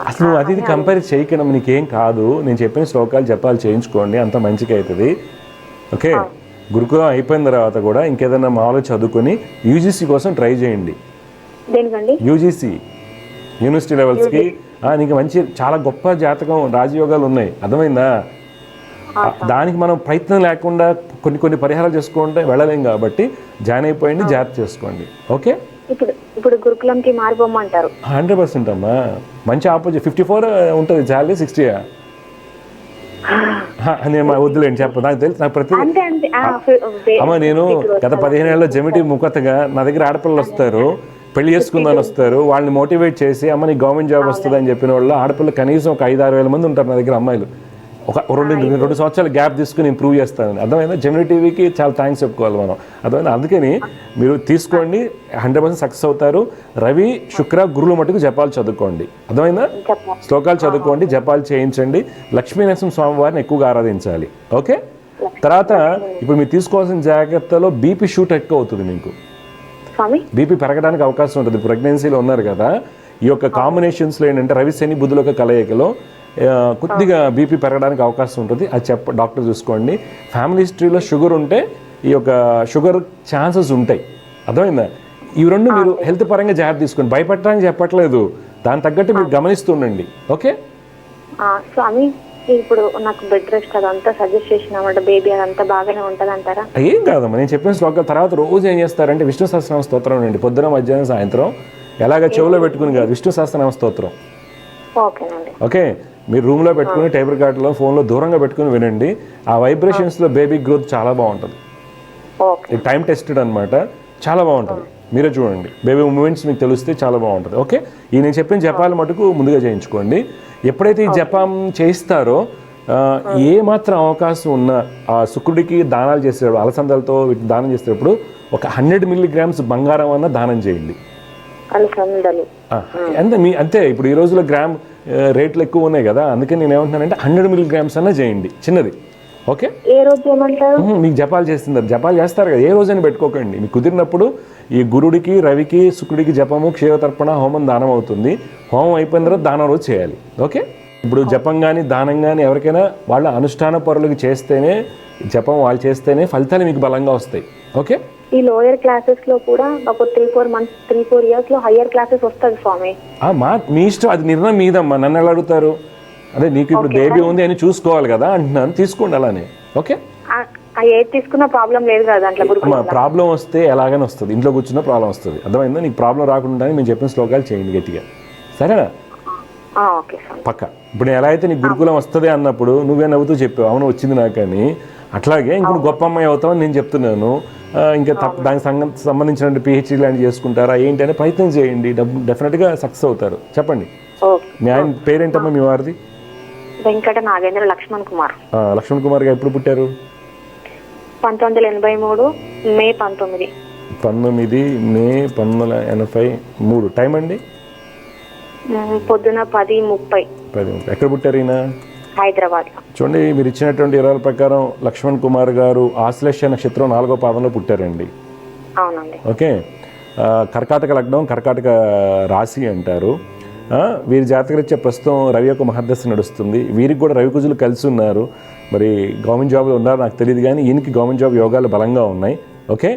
అసలు అది కంపేర్ చేయకుండా నీకేం కాదు. నేను చెప్పిన శ్లోకాలు జపాలు చేయించుకోండి, అంత మంచిగా అవుతుంది. ఓకే. గురుకులం అయిపోయిన తర్వాత కూడా ఇంకేదైనా మామూలుగా చదువుకొని యూజీసీ కోసం ట్రై చేయండి. యూజీసీ యూనివర్సిటీ లెవెల్స్కి నీకు మంచి చాలా గొప్ప జాతకం రాజయోగాలు ఉన్నాయి, అర్థమైందా? దానికి మనం ప్రయత్నం లేకుండా కొన్ని పరిహారాలు చేసుకుంటే వెళ్ళలేం కాబట్టి జాయిన్ అయిపోయింది, జాగ్రత్త చేసుకోండి. ఓకే. ఇప్పుడు గురుకులంకి మారిపోమంటారు? 100% అమ్మా, మంచి ఆపోజిట్. 54 ఉంటుంది శాలరీ, 60 నేను వద్దులేండి చెప్ప, నాకు తెలుసు. నాకు ప్రతి అమ్మ నేను గత 15 ఏళ్ళలో జమిటి ముఖతగా నా దగ్గర ఆడపిల్లలు వస్తారు, పెళ్లి చేసుకుందని వస్తారు. వాళ్ళని మోటివేట్ చేసి అమ్మ నీకు గవర్నమెంట్ జాబ్ వస్తుంది అని చెప్పిన వాళ్ళు ఆడపిల్లలు కనీసం ఒక 5-6 వేల మంది ఉంటారు నా దగ్గర అమ్మాయిలు. ఒక 2 సంవత్సరాలు గ్యాప్ తీసుకుని ఇంప్రూవ్ చేస్తానని. అర్థమైందా? జెమినీ టీవీకి చాలా థ్యాంక్స్ చెప్పుకోవాలి మనం, అర్థమైందా? అందుకని మీరు తీసుకోండి, 100% సక్సెస్ అవుతారు. రవి శుక్ర గురువుల మటుకు జపాలు చదువుకోండి, అర్థమైందా? శ్లోకాలు చదువుకోండి, జపాలు చేయించండి. లక్ష్మీనరసింహ స్వామి వారిని ఎక్కువగా ఆరాధించాలి. ఓకే. తర్వాత ఇప్పుడు మీరు తీసుకోవాల్సిన జాగ్రత్తలో బీపీ షూట్ ఎక్కువ అవుతుంది, మీకు బీపీ పెరగడానికి అవకాశం ఉంటుంది. ప్రెగ్నెన్సీలో ఉన్నారు కదా, ఈ యొక్క కాంబినేషన్స్లో ఏంటంటే రవి శని బుధుల యొక్క కలయికలో కొద్దిగా బీపీ పెరగడానికి అవకాశం ఉంటుంది. అది డాక్టర్ చూసుకోండి. ఫ్యామిలీ హిస్టరీలో షుగర్ ఉంటే ఈ యొక్క షుగర్ ఛాన్సెస్ ఉంటాయి, అర్థమైందా? ఇవి 2 మీరు హెల్త్ పరంగా జాగ్రత్త తీసుకోండి, భయపడటానికి చెప్పట్లేదు, దాని తగ్గట్టు మీరు గమనిస్తూ ఉండండి. ఓకే. స్వామి ఇప్పుడు నాకు బెడ్ రెస్ట్ అదంతా సజెస్ట్ చేసినామంటే బేబీ అదంతా బాగానే ఉంటుంది అంటారా? ఏం కాదమ్మా, నేను చెప్పిన శ్లోకాల తర్వాత రోజు ఏం చేస్తారంటే విష్ణు సహస్రనామ స్తోత్రం అండి, పొద్దున మధ్యాహ్నం సాయంత్రం. ఎలాగ చెవులో పెట్టుకుని కాదు, విష్ణు సహస్రనామ స్తోత్రం. ఓకే. మీరు రూమ్లో పెట్టుకుని టేబుల్ కార్డులో ఫోన్లో దూరంగా పెట్టుకుని వినండి. ఆ వైబ్రేషన్స్లో బేబీ గ్రోత్ చాలా బాగుంటుంది. టైం టెస్టెడ్ అనమాట, చాలా బాగుంటుంది. మీరే చూడండి, బేబీ మూమెంట్స్ మీకు తెలిస్తే చాలా బాగుంటుంది. ఓకే. ఈ నేను చెప్పిన జపాలు మటుకు ముందుగా చేయించుకోండి. ఎప్పుడైతే ఈ జపం చేయిస్తారో ఏ మాత్రం అవకాశం ఉన్నా ఆ శుక్రుడికి దానాలు చేసేటప్పుడు, అలసందలతో వీటిని దానం చేసేటప్పుడు ఒక 100 మిల్లీగ్రామ్స్ బంగారం అన్న దానం చేయండి. అంతే. ఇప్పుడు ఈ రోజులో గ్రామ్ రేట్లు ఎక్కువ ఉన్నాయి కదా, అందుకని నేను ఏమంటున్నానంటే 100 మిల్లీగ్రామ్స్ అన్న చేయండి, చిన్నది. ఓకే. మీకు జపాలు చేస్తారు కదా, ఏ రోజైనా పెట్టుకోకండి. మీకు కుదిరినప్పుడు ఈ గురుడికి రవికి శుక్రుడికి జపము క్షీరతర్పణ హోమం దానం అవుతుంది. హోమం అయిపోయిన తర్వాత దానం రోజు చేయాలి. ఓకే. ఇప్పుడు జపం కానీ దానం కానీ ఎవరికైనా వాళ్ళ అనుష్ఠాన పరులకు చేస్తేనే, జపం వాళ్ళు చేస్తేనే ఫలితాలు మీకు బలంగా వస్తాయి. ఓకే. ఈ లోయర్ క్లాసెస్ లో కూడా ఒక 3-4 ఇయర్స్ లో హయ్యర్ క్లాసెస్ వస్తుంది స్వామి. మీ ఇష్టం, అది నిర్ణయం మీదమ్మా. నన్ను ఎలా అడుగుతారు? అదే నీకు ఇప్పుడు బేబీ ఉంది అని చూసుకోవాలి కదా అంటున్నాను, తీసుకోండి అలానే. ఓకే, ఏది తీసుకున్న ప్రాబ్లం లేదు కదా దాంట్లో. ప్రాబ్లం వస్తే ఎలాగైనా వస్తుంది, ఇంట్లో కూర్చున్న ప్రాబ్లం వస్తుంది. అర్థమైందా? నీకు ప్రాబ్లం రాకుండా మేము చెప్పిన శ్లోకాలు చేయండి గట్టిగా, సరేనా? పక్క. ఇప్పుడు నేను ఎలా అయితే నీకు గురుకులం వస్తుంది అన్నప్పుడు నువ్వే నవ్వుతూ చెప్పావు, అవును వచ్చింది నాకు అని, అట్లాగే ఇంకొక గొప్ప అమ్మాయి అవుతామని నేను చెప్తున్నాను. ఇంకా దానికి సంబంధించిన పిహెచ్డీ లాంటి చేసుకుంటారా ఏంటి అనే ప్రయత్నం చేయండి, డెఫినెట్గా సక్సెస్ అవుతారు. చెప్పండి, మీ ఆయన పేరేంటమ్మా? మీ వారిది? వెంకట నాగేంద్ర లక్ష్మణ్ కుమార్. లక్ష్మణ్ కుమార్ గారు ఎప్పుడు పుట్టారు? 1983 మే 19. 19 మే 1983. టైం అండి? పొద్దున 10:30. ఎక్కడ పుట్టారు ఈయన? హైదరాబాద్. చూడండి, మీరు ఇచ్చినటువంటి వివరాల ప్రకారం లక్ష్మణ్ కుమార్ గారు ఆశ్లేష నక్షత్రం 4వ పాదంలో పుట్టారండి. అవునండి. ఓకే, కర్కాటక లగ్నం, కర్కాటక రాశి అంటారు. వీరి జాతకరీత్యా ప్రస్తుతం రవి యొక్క మహర్దశ నడుస్తుంది. వీరికి కూడా రవి కుజులు కలిసి ఉన్నారు. మరి గవర్నమెంట్ జాబ్లో ఉన్నారు నాకు తెలియదు, కానీ ఈయనకి గవర్నమెంట్ జాబ్ యోగాలు బలంగా ఉన్నాయి. ఓకే,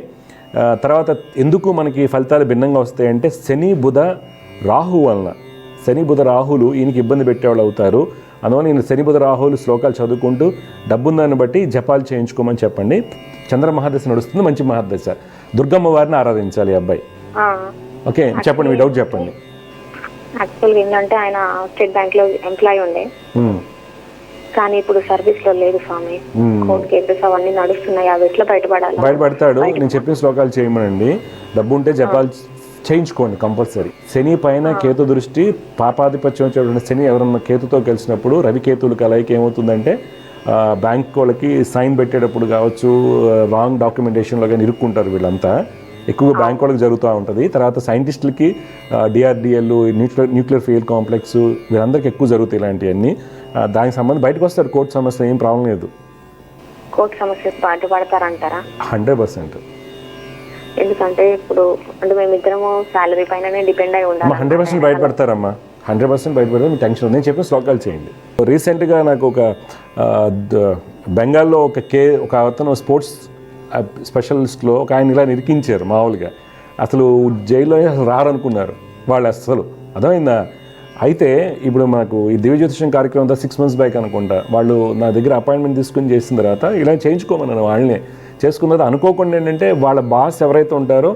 తర్వాత ఎందుకు మనకి ఫలితాలు భిన్నంగా వస్తాయంటే శని బుధ రాహు వలన. శని బుధ రాహులు ఈయనకి ఇబ్బంది పెట్టేవాళ్ళు అవుతారు. అందువల్ల నేను శని బుధ రాహులు శ్లోకాలు చదువుకుంటూ డబ్బుందాన్ని బట్టి జపాలు చేయించుకోమని చెప్పండి. చంద్ర మహాదశ నడుస్తుంది, మంచి మహాదశ. దుర్గమ్మ వారిని ఆరాధించాలి అబ్బాయి. ఓకే, చెప్పండి, మీ డౌట్ చెప్పండి. యాక్చువల్గా ఏంటంటే ఆయన స్టేట్ బ్యాంక్ లో ఎంప్లాయీ ఉండే, కానీ ఇప్పుడు సర్వీస్ లో లేదు స్వామి. కోర్టు కేసెస్ అవన్నీ నడుస్తున్నాయి, అవి ఎట్లా బయటపడతాడు? నేను చెప్పిన శ్లోకాలు చేయమనండి. డబ్బు ఉంటే జపాలు చేయించుకోండి కంపల్సరీ. శని పైన కేతు దృష్టి, పాపాధిపత్యం వచ్చేటువంటి శని ఎవరన్నా కేతుతో కలిసినప్పుడు, రవి కేతువులు కలయిక ఏమవుతుందంటే బ్యాంక్ వాళ్ళకి సైన్ పెట్టేటప్పుడు కావచ్చు, రాంగ్ డాక్యుమెంటేషన్లో కానీ ఇరుక్కుంటారు వీళ్ళంతా. ఎక్కువగా బ్యాంక్ వాళ్ళకి జరుగుతూ ఉంటుంది. తర్వాత సైంటిస్టులకి డిఆర్డిఎల్, న్యూక్లియర్ ఫ్యూయల్ కాంప్లెక్స్, వీళ్ళందరికీ ఎక్కువ జరుగుతాయి ఇలాంటివన్నీ. దానికి సంబంధించి బయటకు వస్తారు. కోర్టు సమస్య ఏం ప్రాబ్లం లేదు. కోర్టు సమస్య బయటపడతారంటారా? 100%. ఎందుకంటే ఇప్పుడు అంటే మేమిద్దరము సాలరీ పైన డిపెండ్ అయి ఉండాలి. 100% బయటపడతారమ్మా, 100% బయటపడతారు. మీ టెన్షన్ నేను చెప్పిన శ్లోకాలు చేయండి. రీసెంట్గా నాకు ఒక బెంగాల్లో ఒక అతను స్పోర్ట్స్ స్పెషలిస్ట్లో ఒక ఆయన ఇలా నిరికించారు. మామూలుగా అసలు జైల్లో అసలు రారనుకున్నారు వాళ్ళు అసలు. అర్థమైందా? అయితే ఇప్పుడు మాకు ఈ దివ్య జ్యోతిషం కార్యక్రమం అంతా 6 months బ్యాక్ అనుకుంటా, వాళ్ళు నా దగ్గర అపాయింట్మెంట్ తీసుకుని చేసిన తర్వాత ఇలా చేయించుకోమన్నాను. వాళ్ళనే చేసుకున్న తర్వాత అనుకోకుండా ఏంటంటే వాళ్ళ బాస్ ఎవరైతే ఉంటారో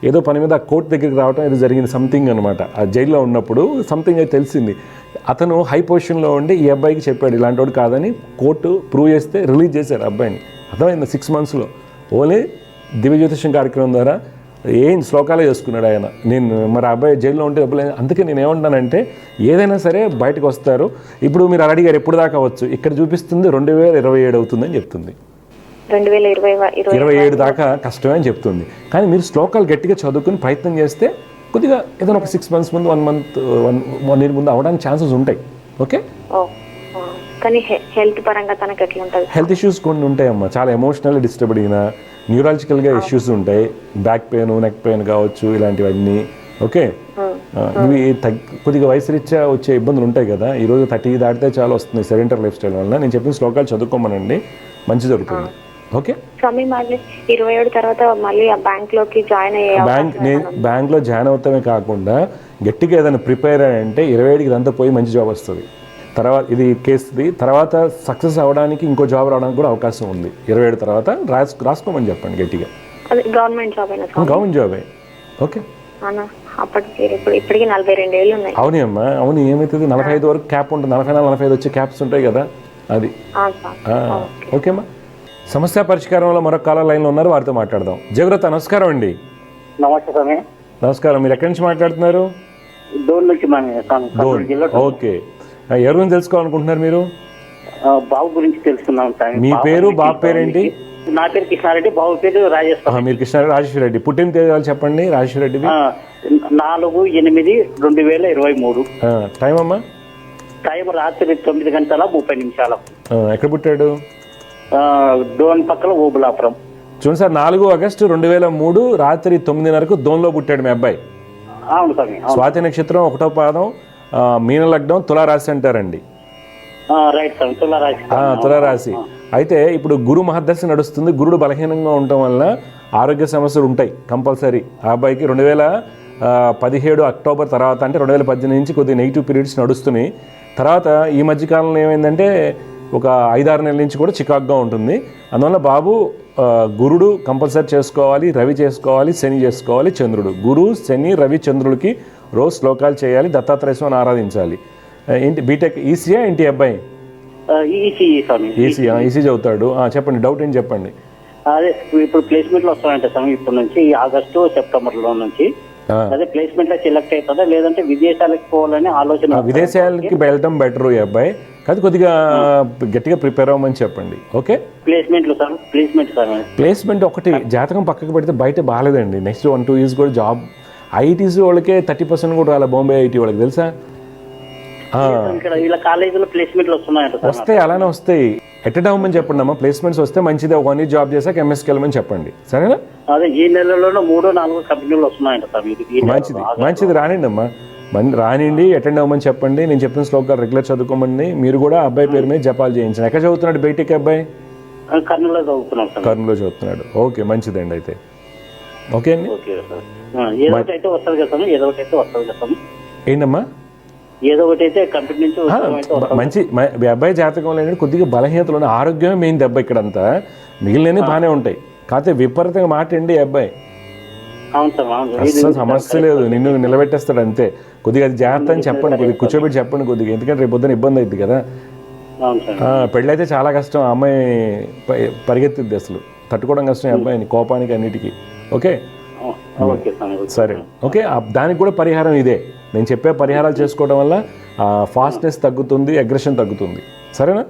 ఏదో పని మీద ఆ కోర్టు దగ్గరికి రావడం ఏదో జరిగింది, సంథింగ్ అనమాట. ఆ జైల్లో ఉన్నప్పుడు సంథింగ్ అయితే తెలిసింది. అతను హై పొజిషన్లో ఉండి ఈ అబ్బాయికి చెప్పాడు ఇలాంటి వాడు కాదని. కోర్టు ప్రూవ్ చేస్తే రిలీజ్ చేశారు అబ్బాయిని. అర్థమైంది? 6 monthsలో ఓన్లీ దివ్య జ్యోతిషం కార్యక్రమం ద్వారా ఏం శ్లోకాలే చేసుకున్నాడు ఆయన. నేను మరి అబ్బాయి జైల్లో ఉంటే డబ్బులు. అందుకే నేను ఏమంటానంటే ఏదైనా సరే బయటకు వస్తారు. ఇప్పుడు మీరు అడిగారు ఎప్పుడు దాకా అవచ్చు, ఇక్కడ చూపిస్తుంది 2027 అవుతుందని చెప్తుంది. 2027 దాకా కష్టమే అని చెప్తుంది. కానీ మీరు శ్లోకాలు గట్టిగా చదువుకుని ప్రయత్నం చేస్తే కొద్దిగా ఏదైనా ఒక 6 months ముందు, 1 year ముందు అవడానికి ఛాన్సెస్ ఉంటాయి. ఓకే, కానీ హెల్త్ పరంగా తనకి ఎట్లా ఉంటుంది? హెల్త్ ఇష్యూస్ కొన్ని ఉంటాయమ్మా. చాలా ఎమోషనల్ డిస్టర్బ్డ్ అయినా, న్యూరాలజికల్గా ఇష్యూస్ ఉంటాయి. బ్యాక్ పెయిన్, నెక్ పెయిన్ కావచ్చు, ఇలాంటివన్నీ. ఓకే, ఇవి కొద్దిగా వయసు రీత్యా వచ్చే ఇబ్బందులు ఉంటాయి కదా. ఈరోజు 30 దాటితే చాలా వస్తుంది సెడెంటరీ లైఫ్ స్టైల్ వల్ల. నేను చెప్పిన శ్లోకాలు చదువుకోమనండి, మంచి జరుగుతుంది. ఓకే, 27 తర్వాత మళ్ళీ ఆ బ్యాంక్లోకి జాయిన్ అయ్యే బ్యాంక్లో జాయిన్ అవుతామే కాకుండా గట్టిగా ఏదైనా ప్రిపేర్ అయ్యంటే 27కి ఇదంతా పోయి మంచి జాబ్ వస్తుంది. తర్వాత ఇది కేసుది. తర్వాత సక్సెస్ అవ్వడానికి ఇంకో జాబ్ రావడానికి కూడా అవకాశం ఉంది. 27 తర్వాత రాసుకోమని చెప్పండి గట్టిగా. గవర్నమెంట్ జాబ్ అయినా? గవర్నమెంట్ జాబే. ఓకే, ఇప్పటికి 42 ఏళ్ళు ఉన్నాయి. అవునే అమ్మా, అవును. ఏమవుతుంది 45 వరకు క్యాప్ ఉంటుంది. 44-45 వచ్చే క్యాప్స్ ఉంటాయి కదా, అది. ఓకేమ్మా, సమస్య పరిష్కారంలో మరొక కాలర్ లైన్లో ఉన్నారు, వారితో మాట్లాడదాం. జయవ్రత, నమస్కారం అండి. నమస్తే స్వామి. నమస్కారం. మీరు ఎక్కడి నుంచి మాట్లాడుతున్నారు? డోన్ నుంచి. ఓకే, ఎవరి గురించి తెలుసుకోవాలనుకుంటున్నారు మీరు? బాబు గురించి తెలుసుకున్నాం సార్. మీ పేరు, బాబు పేరేంటి? నా పేరు కృష్ణారెడ్డి, బాబు పేరు రాజేష్. మీరు కృష్ణారెడ్డి, రాజేశ్వర రెడ్డి. పుట్టిన తేదీ చెప్పండి. రాజేశ్వర రెడ్డి 4/8/2023. టైం అమ్మా? టైం రాత్రి 9:30. ఎక్కడ పుట్టాడు? డోన్ పక్కన ఓబులాపురం. చూడండి సార్, 4 ఆగస్టు 2003 రాత్రి 9:30 దోన్లో పుట్టాడు మీ అబ్బాయి. అవును స్వామి. స్వాతి నక్షత్రం 1వ పాదం, మీన లగ్నం, తులారాశి అంటారండి. రైట్ సార్, తులారాశి. తులారాశి అయితే ఇప్పుడు గురు మహర్దశ నడుస్తుంది. గురుడు బలహీనంగా ఉండటం వల్ల ఆరోగ్య సమస్యలు ఉంటాయి కంపల్సరీ. ఆ అబ్బాయికి 2017 అక్టోబర్ తర్వాత అంటే 2018 నుంచి కొద్దిగా నెగిటివ్ పీరియడ్స్ నడుస్తున్నాయి. తర్వాత ఈ మధ్యకాలంలో ఏమైందంటే ఒక 5-6 నెలల నుంచి కూడా చికాకుగా ఉంటుంది. అందువల్ల బాబు గురుడు కంపల్సరీ చేసుకోవాలి, రవి చేసుకోవాలి, శని చేసుకోవాలి, చంద్రుడు. గురు, శని, రవి, చంద్రుడికి రోజు శ్లోకాలు చేయాలి, దత్తాత్రేయ స్వామిని ఆరాధించాలి. ఏంటి బీటెక్ ఈసీయా ఏంటి అబ్బాయి? ఈసీ చదువుతాడు. చెప్పండి, డౌట్ ఏంటి చెప్పండి. అదే ఇప్పుడు ప్లేస్మెంట్లు వస్తాయంటే స్వామి ఇప్పటి నుంచి ఆగస్టు సెప్టెంబర్ లో నుంచి అదే ప్లేస్మెంట్ లో సెలెక్ట్ అవుతుందా లేదంటే విదేశాలకు పోవాలని ఆలోచన? విదేశాలకి వెళ్ళటం బెటర్ ఈ అబ్బాయి. కాదు కొద్దిగా గట్టిగా ప్రిపేర్ అవ్వమని చెప్పండి. ఓకే, ప్లేస్మెంట్ ఒకటి జాతకం పక్కకు పెడితే బయట బాగాలేదండి. నెక్స్ట్ 1-2 years కూడా జాబ్. ఐటీసీ వాళ్ళకే 30% కూడా రాలే, బాంబే ఐటీ వాళ్ళకి తెలుసా? వస్తాయి, అలానే వస్తాయి. ఎట్టెడ్ అవ్వమని చెప్పండి అమ్మా. ప్లేస్మెంట్స్ వస్తే మంచిది. 1 year జాబ్ చేశాక ఎంఎస్కి వెళ్ళమని చెప్పండి, సరేనా? అదే ఈ నెలలో 3-4 కంపెనీలు వస్తున్నాయంట సార్. మంచిది రానండి అమ్మా, రానిండి, అటెండ్ అవ్వమని చెప్పండి. నేను చెప్పిన శ్లోకాలు రెగ్యులర్ చదువుకోమండి. మీరు కూడా అబ్బాయి పేరు మీద జపాలు చేయించండి. ఎక్కడ చదువుతున్నాడు బయటికి అబ్బాయి? కర్నూలులో చదువుతున్నాడు. కర్నూలులో చదువుతున్నాడు. ఓకే, మంచిదండి. అయితే ఓకే అండి. ఏదో ఒకటి అయితే వస్తుంది కదా. ఏంటమ్మా? ఏదో ఒకటి అయితే కంపెనీ నుంచి మంచి అబ్బాయి జాతకంలో కొద్దిగా బలహీనతలు ఉన్నాయి. ఆరోగ్యమే మెయిన్ దెబ్బ ఇక్కడంతా. మిగిలినవి బాగానే ఉంటాయి. కాకపోతే విపరీతంగా మాట అండి అబ్బాయి. అస్సలు సమస్య లేదు, నిన్ను నిలబెట్టేస్తాడు అంతే. కొద్దిగా అది జాగ్రత్త అని చెప్పండి, కొద్దిగా కూర్చోబెట్టి చెప్పండి కొద్దిగా. ఎందుకంటే రేపు పొద్దున ఇబ్బంది అవుతుంది కదా. పెళ్ళైతే చాలా కష్టం. ఆ అమ్మాయి పరిగెత్తిద్ది, అసలు తట్టుకోవడం కష్టం అబ్బాయిని, కోపానికి అన్నిటికీ. ఓకే సరే, ఓకే. దానికి కూడా పరిహారం ఇదే. నేను చెప్పే పరిహారాలు చేసుకోవడం వల్ల ఫాస్ట్నెస్ తగ్గుతుంది, అగ్రెషన్ తగ్గుతుంది, సరేనా?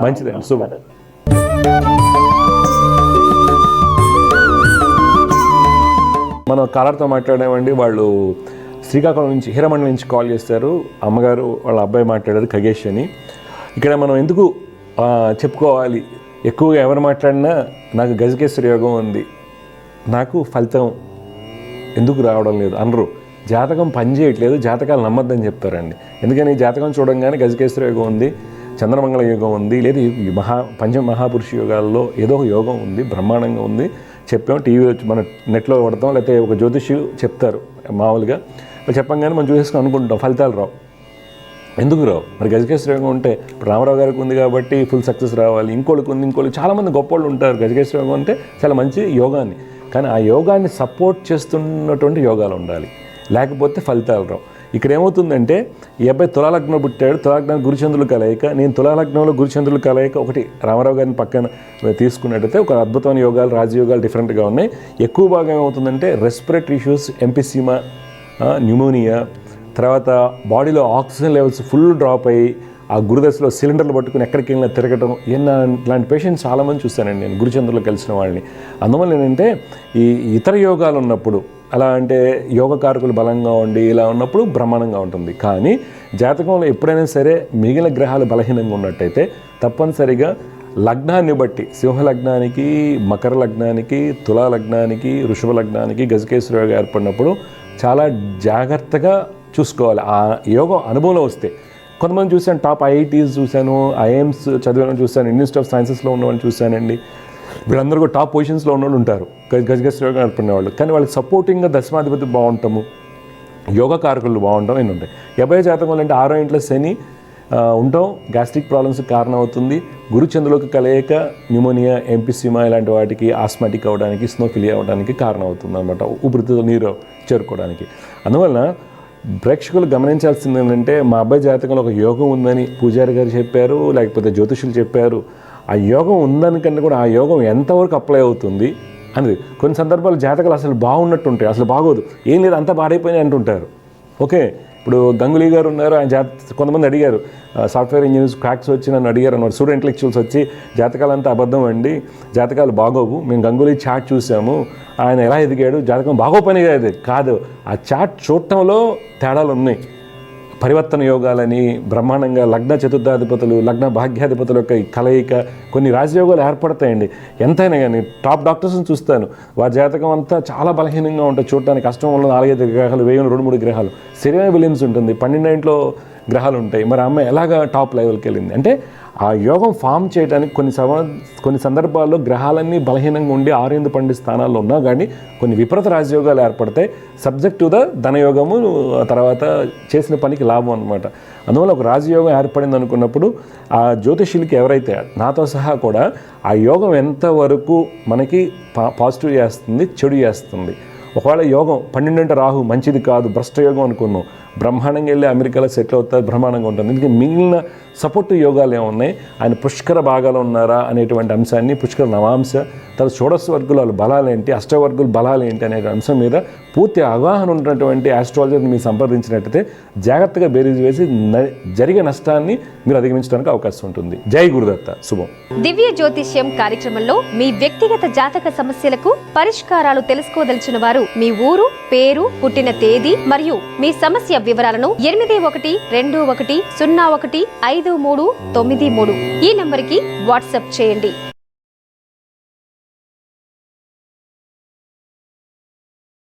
మంచిదండి, శుభం. మనం కాలర్తో మాట్లాడామండి. వాళ్ళు శ్రీకాకుళం నుంచి, హీరమండలి నుంచి కాల్ చేస్తారు. అమ్మగారు వాళ్ళ అబ్బాయి మాట్లాడారు, ఖగేష్ అని. ఇక్కడ మనం ఎందుకు చెప్పుకోవాలి, ఎక్కువగా ఎవరు మాట్లాడినా నాకు గజకేశ్వరి యోగం ఉంది, నాకు ఫలితం ఎందుకు రావడం లేదు అనరు. జాతకం పనిచేయట్లేదు, జాతకాలు నమ్మద్దని చెప్తారండి. ఎందుకని జాతకం చూడంగానే గజకేశ్వరి యోగం ఉంది, చంద్రమంగళ యోగం ఉంది, లేదు ఈ పంచమహాపురుష యోగాల్లో ఏదో ఒక యోగం ఉంది, బ్రహ్మాండంగా ఉంది చెప్పాం. టీవీలో మన నెట్లో పడతాం, లేకపోతే ఒక జ్యోతిష్యు చెప్తారు మామూలుగా. చెప్పంగానే మనం చూసేసుకుని అనుకుంటాం, ఫలితాలు రావు. ఎందుకు రావు? మరి గజకేశ్వరి యోగం ఉంటే ఇప్పుడు రామారావు గారికి ఉంది కాబట్టి ఫుల్ సక్సెస్ రావాలి, ఇంకోళ్ళకి ఉంది, ఇంకోళ్ళకి చాలామంది గొప్పవాళ్ళు ఉంటారు. గజకేశ్వరి యోగం అంటే చాలా మంచి యోగాన్ని, కానీ ఆ యోగాన్ని సపోర్ట్ చేస్తున్నటువంటి యోగాలు ఉండాలి, లేకపోతే ఫలితాలు రావు. ఇక్కడ ఏమవుతుందంటే ఈ అబ్బాయి తులాలగ్నం పుట్టాడు, తులాలగ్నం గురుచంద్రులు కలయిక. నేను తులాలగ్నంలో గురుచంద్రులు కలయిక ఒకటి రామారావు గారిని పక్కన తీసుకున్నట్టయితే ఒక అద్భుతమైన యోగాలు, రాజయోగాలు డిఫరెంట్గా ఉన్నాయి. ఎక్కువ భాగం ఏమవుతుందంటే రెస్పిరేటరీ ఇష్యూస్, ఎంపిసీమా, న్యూమోనియా, తర్వాత బాడీలో ఆక్సిజన్ లెవెల్స్ ఫుల్ డ్రాప్ అయ్యి ఆ గురుదశలో సిలిండర్లు పట్టుకుని ఎక్కడికి వెళ్ళినా తిరగటం, ఇలాంటి పేషెంట్స్ చాలామంది చూశానండి నేను గురుచంద్రులు కలిసిన వాళ్ళని. అందువల్ల ఏంటంటే ఈ ఇతర యోగాలు ఉన్నప్పుడు, అలా అంటే యోగకారకులు బలంగా ఉండి ఇలా ఉన్నప్పుడు బ్రహ్మాండంగా ఉంటుంది. కానీ జాతకంలో ఎప్పుడైనా సరే మిగిలిన గ్రహాలు బలహీనంగా ఉన్నట్టయితే తప్పనిసరిగా లగ్నాన్ని బట్టి, సింహ లగ్నానికి, మకర లగ్నానికి, తులా లగ్నానికి, వృషభ లగ్నానికి గజకేశ్వరి యోగం ఏర్పడినప్పుడు చాలా జాగ్రత్తగా చూసుకోవాలి. ఆ యోగం అనుభవంలో వస్తే కొంతమంది చూశాను, టాప్ ఐఐటీస్ చూశాను, ఐఎమ్స్ చదివాను చూశాను, ఇన్స్టిట్యూట్ ఆఫ్ సైన్సెస్లో ఉన్నవాళ్ళు చూశానండి. వీళ్ళందరూ కూడా టాప్ పొజిషన్స్లో ఉన్నవాళ్ళు ఉంటారు, గజకేశ్వరి యోగం ఏర్పడిన వాళ్ళు. కానీ వాళ్ళకి సపోర్టింగ్గా దశమాధిపతి బాగుంటాము, యోగకారకులు బాగుంటాం, ఎన్ని ఉంటాయి. 50 జాతకం అంటే 6వ ఇంట్లో శని ఉంటాం, గ్యాస్ట్రిక్ ప్రాబ్లమ్స్కి కారణం అవుతుంది. గురుచంద్రులకు కలయిక న్యూమోనియా, ఎంపిసిమా ఇలాంటి వాటికి, ఆస్మాటిక్ అవ్వడానికి, స్నోఫిలియా అవ్వడానికి కారణం అవుతుంది అనమాట, ఊపిరితిత్తుల నీరు చేరుకోవడానికి. అందువల్ల ప్రేక్షకులు గమనించాల్సింది ఏంటంటే మా అబ్బాయి జాతకంలో ఒక యోగం ఉందని పూజారి గారు చెప్పారు, లేకపోతే జ్యోతిషులు చెప్పారు. ఆ యోగం ఉందనికన్నా కూడా ఆ యోగం ఎంతవరకు అప్లై అవుతుంది అనేది. కొన్ని సందర్భాలు జాతకాలు అసలు బాగున్నట్టు ఉంటాయి, అసలు బాగోదు, ఏం లేదు అంతా పాడైపోయినాయి అంటుంటారు. ఓకే, ఇప్పుడు గంగులీ గారు ఉన్నారు, ఆయన కొంతమంది అడిగారు, సాఫ్ట్వేర్ ఇంజనీర్స్ క్రాక్స్ వచ్చి నన్ను అడిగారు అన్నారు, స్టూడెంట్ ఇంటెలెక్చువల్స్ వచ్చి జాతకాలు అంతా అబద్ధం అండి, జాతకాలు బాగోవు, మేము గంగులీ చాట్ చూసాము, ఆయన ఎలా ఎదిగాడు, జాతకం బాగోపని కాదు, ఆ చాట్ చూడటంలో తేడాలు ఉన్నాయి. పరివర్తన యోగాలని బ్రహ్మాండంగా లగ్న చతుర్థాధిపతులు, లగ్న భాగ్యాధిపతుల యొక్క కలయిక, కొన్ని రాజయోగాలు ఏర్పడతాయండి. ఎంతైనా కానీ టాప్ డాక్టర్స్ని చూస్తాను, వారి జాతకం అంతా చాలా బలహీనంగా ఉంటుంది, చూడటానికి కష్టం ఉన్న 4-5 గ్రహాలు, 2-3 గ్రహాలు. సెరీనా విలియమ్స్ ఉంటుంది, 12 ఇంట్లో గ్రహాలు ఉంటాయి. మరి అమ్మాయి ఎలాగ టాప్ లెవెల్కి వెళ్ళింది అంటే ఆ యోగం ఫామ్ చేయడానికి కొన్ని సందర్భాల్లో గ్రహాలన్నీ బలహీనంగా ఉండి 6-8 స్థానాల్లో ఉన్నా కానీ కొన్ని విపరీత రాజయోగాలు ఏర్పడతాయి. సబ్జెక్ట్ టు ద ధనయోగము, తర్వాత చేసిన పనికి లాభం అనమాట. అందువల్ల ఒక రాజయోగం ఏర్పడింది అనుకున్నప్పుడు ఆ జ్యోతిషులకి ఎవరైతే నాతో సహా కూడా ఆ యోగం ఎంతవరకు మనకి పాజిటివ్ చేస్తుంది, చెడు చేస్తుంది. ఒకవేళ యోగం 12 రాహు మంచిది కాదు, భ్రష్టయోగం అనుకున్నాం, బ్రహ్మాండంగా వెళ్ళి అమెరికాలో సెటిల్ అవుతారు, బ్రహ్మాండంగా ఉంటుంది. ఎందుకంటే మిగిలిన సపోర్టివ్ యోగాలు ఏమున్నాయి, ఆయన పుష్కర భాగాలు ఉన్నారా అనేటువంటి అంశాన్ని, పుష్కర నవాంశ, తర్వాత షోడశ వర్గుల బలాలు ఏంటి, అష్టవర్గుల బలాలు ఏంటి అనే అంశం మీద పూర్తి అవగాహన ఉన్నటువంటి ఆస్ట్రాలజర్ని మీరు సంప్రదించినట్టయితే జాగ్రత్తగా బేరీజ్ వేసి జరిగే నష్టాన్ని మీరు అధిగమించడానికి అవకాశం ఉంటుంది. జై గురుదత్త. శుభం. దివ్య జ్యోతిష్యం కార్యక్రమంలో మీ వ్యక్తిగత జాతక సమస్యలకు పరిష్కారాలు తెలుసుకోదలిచిన వారు మీ ఊరు, పేరు, పుట్టిన తేదీ మరియు మీ సమస్య వివరాలను 8121015393 ఈ నంబర్కి వాట్సాప్ చేయండి.